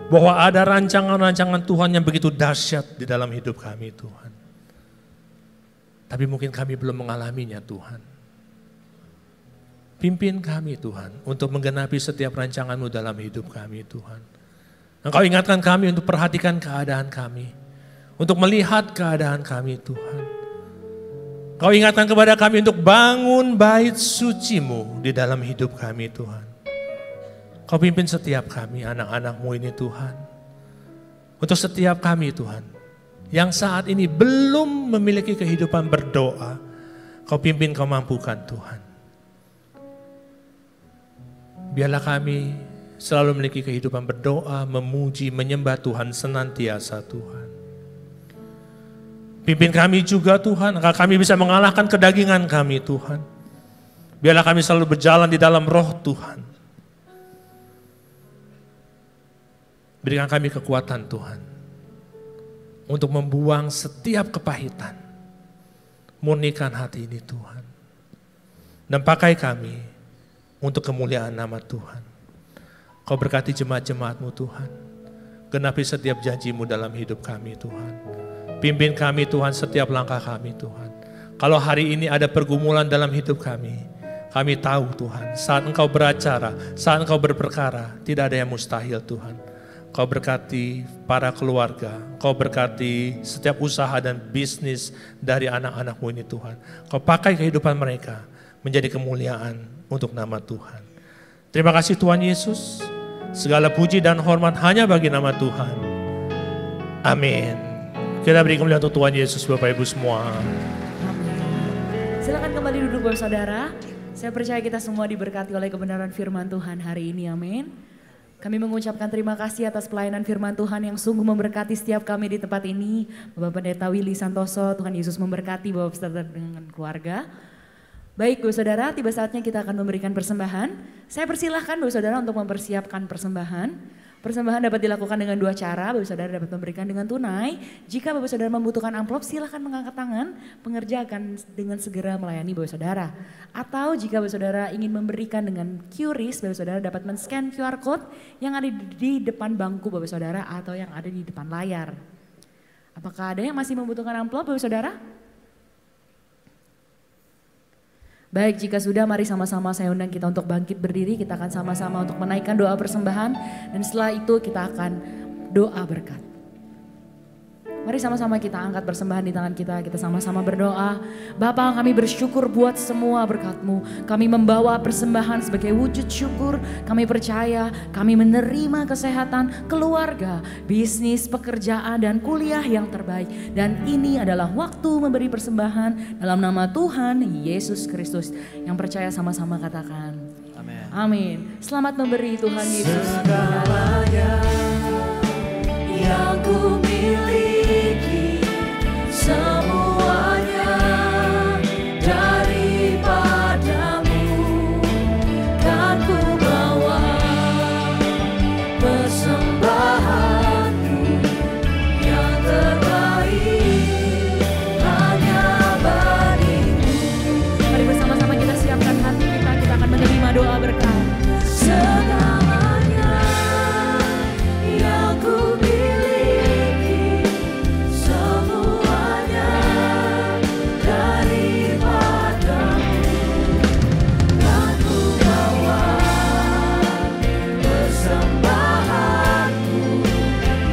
bahwa ada rancangan-rancangan Tuhan yang begitu dahsyat di dalam hidup kami Tuhan. Tapi mungkin kami belum mengalaminya Tuhan. Pimpin kami Tuhan untuk menggenapi setiap rancangan-Mu dalam hidup kami Tuhan. Engkau ingatkan kami untuk perhatikan keadaan kami. Untuk melihat keadaan kami Tuhan. Engkau ingatkan kepada kami untuk bangun bait suci-Mu di dalam hidup kami Tuhan. Kau pimpin setiap kami anak-anak-Mu ini Tuhan. Untuk setiap kami Tuhan. Yang saat ini belum memiliki kehidupan berdoa. Kau pimpin, Kau mampukan Tuhan. Biarlah kami selalu memiliki kehidupan berdoa, memuji, menyembah Tuhan senantiasa Tuhan. Pimpin kami juga Tuhan, agar kami bisa mengalahkan kedagingan kami Tuhan. Biarlah kami selalu berjalan di dalam roh Tuhan. Berikan kami kekuatan Tuhan. Untuk membuang setiap kepahitan. Murnikan hati ini Tuhan. Dan pakai kami untuk kemuliaan nama Tuhan. Kau berkati jemaat-jemaat-Mu Tuhan. Genapi setiap janji-Mu dalam hidup kami Tuhan. Pimpin kami Tuhan setiap langkah kami Tuhan. Kalau hari ini ada pergumulan dalam hidup kami tahu Tuhan, saat Engkau beracara, saat Engkau berperkara, tidak ada yang mustahil Tuhan. Kau berkati para keluarga, Kau berkati setiap usaha dan bisnis dari anak-anak-Mu ini Tuhan. Kau pakai kehidupan mereka menjadi kemuliaan untuk nama Tuhan. Terima kasih Tuhan Yesus. Segala puji dan hormat hanya bagi nama Tuhan. Amin. Kita beri kemuliaan untuk Tuhan Yesus, Bapak Ibu semua. Silakan kembali duduk Bapak Saudara. Saya percaya kita semua diberkati oleh kebenaran firman Tuhan hari ini, amin. Kami mengucapkan terima kasih atas pelayanan firman Tuhan yang sungguh memberkati setiap kami di tempat ini. Bapak Pendeta Willy Santoso, Tuhan Yesus memberkati Bapak beserta dengan keluarga. Baik Bapak Saudara, tiba saatnya kita akan memberikan persembahan. Saya persilahkan Bapak Saudara untuk mempersiapkan persembahan. Persembahan dapat dilakukan dengan dua cara. Bapak Saudara dapat memberikan dengan tunai. Jika Bapak Saudara membutuhkan amplop, silahkan mengangkat tangan. Pengerja akan dengan segera melayani Bapak Saudara. Atau jika Bapak Saudara ingin memberikan dengan QRIS, Bapak Saudara dapat men-scan QR Code yang ada di depan bangku Bapak Saudara atau yang ada di depan layar. Apakah ada yang masih membutuhkan amplop Bapak Saudara? Baik, jika sudah mari sama-sama saya undang kita untuk bangkit berdiri. Kita akan sama-sama untuk menaikkan doa persembahan dan setelah itu kita akan doa berkat. Mari sama-sama kita angkat persembahan di tangan kita sama-sama berdoa. Bapa, kami bersyukur buat semua berkat-Mu. Kami membawa persembahan sebagai wujud syukur. Kami percaya kami menerima kesehatan, keluarga, bisnis, pekerjaan dan kuliah yang terbaik. Dan ini adalah waktu memberi persembahan dalam nama Tuhan Yesus Kristus. Yang percaya sama-sama katakan amin. Amin. Selamat memberi Tuhan Yesus. Segalanya yang ku miliki, semuanya daripadamu, kan ku bawa persembahanku yang terbaik hanya bagimu. Mari bersama-sama kita siapkan hati kita akan menerima doa berkat. Segalanya yang ku miliki, semuanya daripadamu, kan ku bawa persembahanku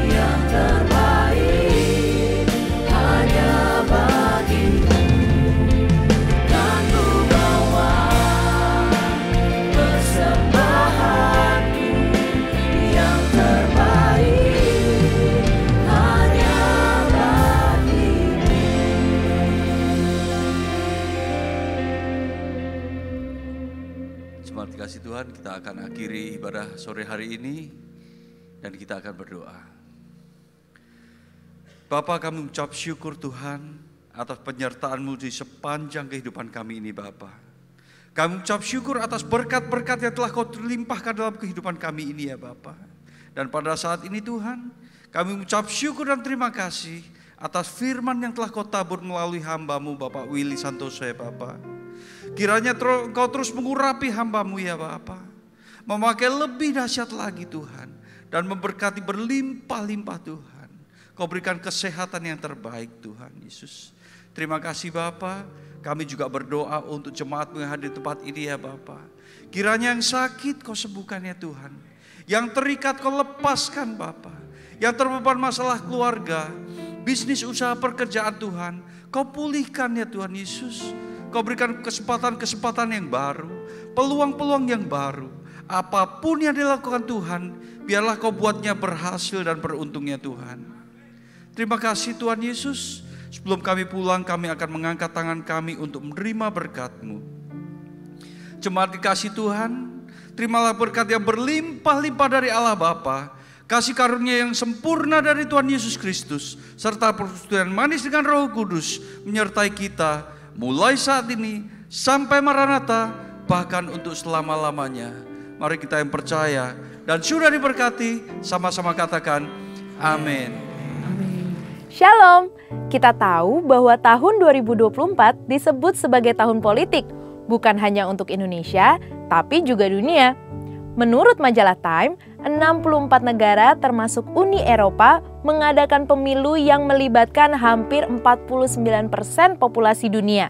yang terbaik hanya bagimu, kan ku bawa persembahanku yang terbaik hanya bagimu. Jemaat dikasih Tuhan, kita akan akhiri ibadah sore hari ini dan kita akan berdoa. Bapa, kami mengucap syukur Tuhan atas penyertaan-Mu di sepanjang kehidupan kami ini Bapa. Kami mengucap syukur atas berkat-berkat yang telah Kau limpahkan dalam kehidupan kami ini ya Bapa. Dan pada saat ini Tuhan, kami mengucap syukur dan terima kasih atas firman yang telah Kau tabur melalui hamba-Mu Bapak Willy Santoso ya Bapa. Kiranya Engkau terus mengurapi hamba-Mu ya Bapa. Memakai lebih dahsyat lagi Tuhan. Dan memberkati berlimpah-limpah Tuhan. Kau berikan kesehatan yang terbaik Tuhan Yesus. Terima kasih Bapa. Kami juga berdoa untuk jemaat yang hadir di tempat ini ya Bapa. Kiranya yang sakit Kau sembuhkan ya Tuhan. Yang terikat Kau lepaskan Bapa. Yang terbeban masalah keluarga, bisnis, usaha, pekerjaan Tuhan, Kau pulihkan ya Tuhan Yesus. Kau berikan kesempatan-kesempatan yang baru, peluang-peluang yang baru. Apapun yang dilakukan Tuhan, biarlah Kau buatnya berhasil dan beruntungnya Tuhan. Terima kasih Tuhan Yesus. Sebelum kami pulang, kami akan mengangkat tangan kami untuk menerima berkat-Mu. Jemaat dikasih Tuhan, terimalah berkat yang berlimpah-limpah dari Allah Bapa, kasih karunia yang sempurna dari Tuhan Yesus Kristus, serta persekutuan manis dengan Roh Kudus menyertai kita mulai saat ini sampai Maranatha, bahkan untuk selama-lamanya. Mari kita yang percaya dan sudah diberkati, sama-sama katakan amin. Shalom, kita tahu bahwa tahun 2024 disebut sebagai tahun politik, bukan hanya untuk Indonesia, tapi juga dunia. Menurut majalah Time, 64 negara termasuk Uni Eropa mengadakan pemilu yang melibatkan hampir 49% populasi dunia.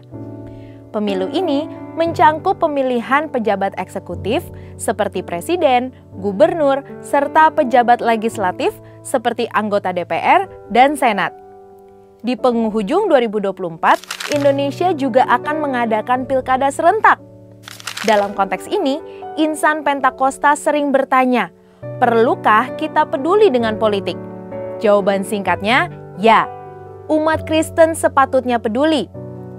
Pemilu ini mencangkup pemilihan pejabat eksekutif seperti presiden, gubernur, serta pejabat legislatif seperti anggota DPR dan Senat. Di penghujung 2024, Indonesia juga akan mengadakan pilkada serentak. Dalam konteks ini, insan Pentakosta sering bertanya, Perlukah kita peduli dengan politik? Jawaban singkatnya, ya. Umat Kristen sepatutnya peduli.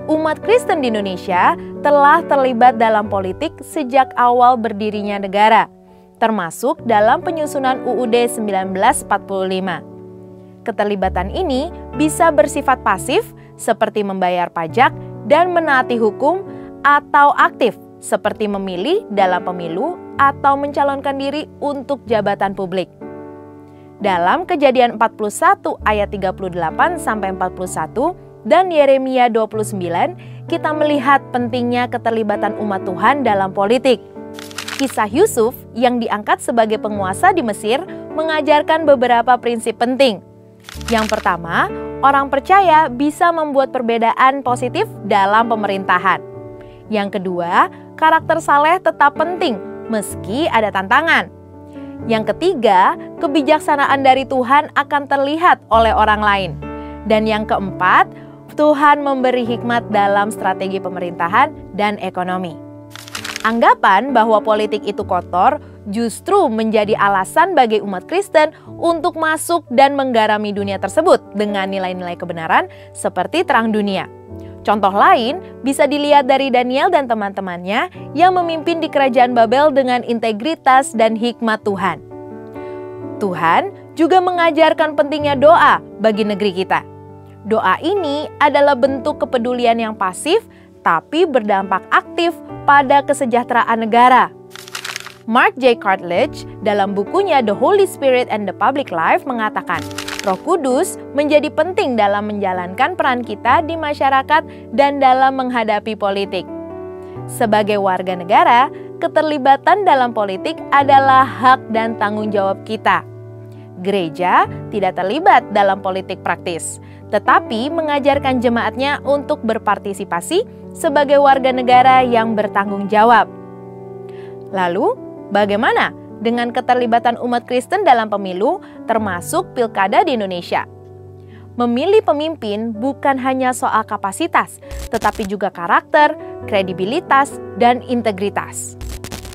Umat Kristen di Indonesia telah terlibat dalam politik sejak awal berdirinya negara, termasuk dalam penyusunan UUD 1945. Keterlibatan ini bisa bersifat pasif seperti membayar pajak dan menaati hukum, atau aktif seperti memilih dalam pemilu atau mencalonkan diri untuk jabatan publik. Dalam Kejadian 41 ayat 38 sampai 41 dan Yeremia 29, kita melihat pentingnya keterlibatan umat Tuhan dalam politik. Kisah Yusuf yang diangkat sebagai penguasa di Mesir mengajarkan beberapa prinsip penting. Yang pertama, orang percaya bisa membuat perbedaan positif dalam pemerintahan. Yang kedua, karakter saleh tetap penting meski ada tantangan. Yang ketiga, kebijaksanaan dari Tuhan akan terlihat oleh orang lain. Dan yang keempat, Tuhan memberi hikmat dalam strategi pemerintahan dan ekonomi. Anggapan bahwa politik itu kotor justru menjadi alasan bagi umat Kristen untuk masuk dan menggarami dunia tersebut dengan nilai-nilai kebenaran seperti terang dunia. Contoh lain bisa dilihat dari Daniel dan teman-temannya yang memimpin di kerajaan Babel dengan integritas dan hikmat Tuhan. Tuhan juga mengajarkan pentingnya doa bagi negeri kita. Doa ini adalah bentuk kepedulian yang pasif tapi berdampak aktif pada kesejahteraan negara. Mark J. Cartledge dalam bukunya The Holy Spirit and the Public Life mengatakan, Roh Kudus menjadi penting dalam menjalankan peran kita di masyarakat dan dalam menghadapi politik. Sebagai warga negara, keterlibatan dalam politik adalah hak dan tanggung jawab kita. Gereja tidak terlibat dalam politik praktis, tetapi mengajarkan jemaatnya untuk berpartisipasi sebagai warga negara yang bertanggung jawab. Lalu, bagaimana dengan keterlibatan umat Kristen dalam pemilu, termasuk pilkada di Indonesia? Memilih pemimpin bukan hanya soal kapasitas, tetapi juga karakter, kredibilitas, dan integritas.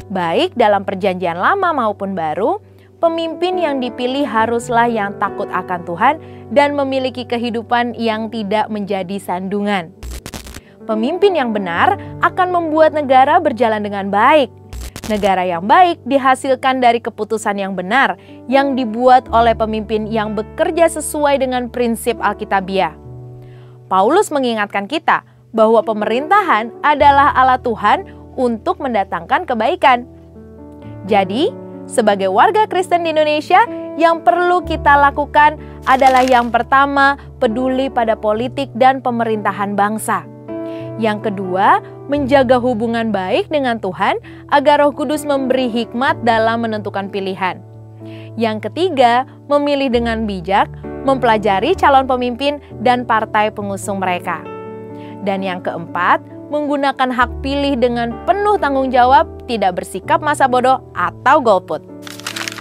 Baik dalam perjanjian lama maupun baru, pemimpin yang dipilih haruslah yang takut akan Tuhan dan memiliki kehidupan yang tidak menjadi sandungan. Pemimpin yang benar akan membuat negara berjalan dengan baik. Negara yang baik dihasilkan dari keputusan yang benar yang dibuat oleh pemimpin yang bekerja sesuai dengan prinsip Alkitabiah. Paulus mengingatkan kita bahwa pemerintahan adalah alat Tuhan untuk mendatangkan kebaikan. Jadi, sebagai warga Kristen di Indonesia, yang perlu kita lakukan adalah yang pertama, peduli pada politik dan pemerintahan bangsa. Yang kedua, menjaga hubungan baik dengan Tuhan agar Roh Kudus memberi hikmat dalam menentukan pilihan. Yang ketiga, memilih dengan bijak, mempelajari calon pemimpin dan partai pengusung mereka. Dan yang keempat, menggunakan hak pilih dengan penuh tanggung jawab, tidak bersikap masa bodoh atau golput.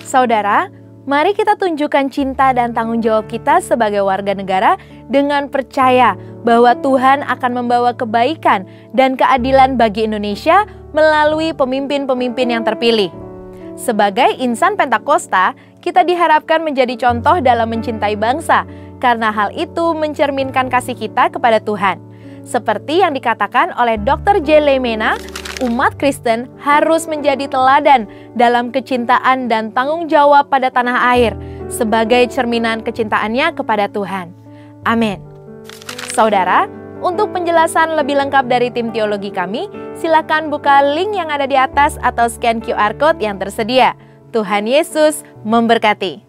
Saudara, mari kita tunjukkan cinta dan tanggung jawab kita sebagai warga negara dengan percaya bahwa Tuhan akan membawa kebaikan dan keadilan bagi Indonesia melalui pemimpin-pemimpin yang terpilih. Sebagai insan Pentakosta, kita diharapkan menjadi contoh dalam mencintai bangsa, karena hal itu mencerminkan kasih kita kepada Tuhan. Seperti yang dikatakan oleh Dr. J. Lemena, umat Kristen harus menjadi teladan dalam kecintaan dan tanggung jawab pada tanah air, sebagai cerminan kecintaannya kepada Tuhan. Amin. Saudara, untuk penjelasan lebih lengkap dari tim teologi kami, silakan buka link yang ada di atas atau scan QR Code yang tersedia. Tuhan Yesus memberkati.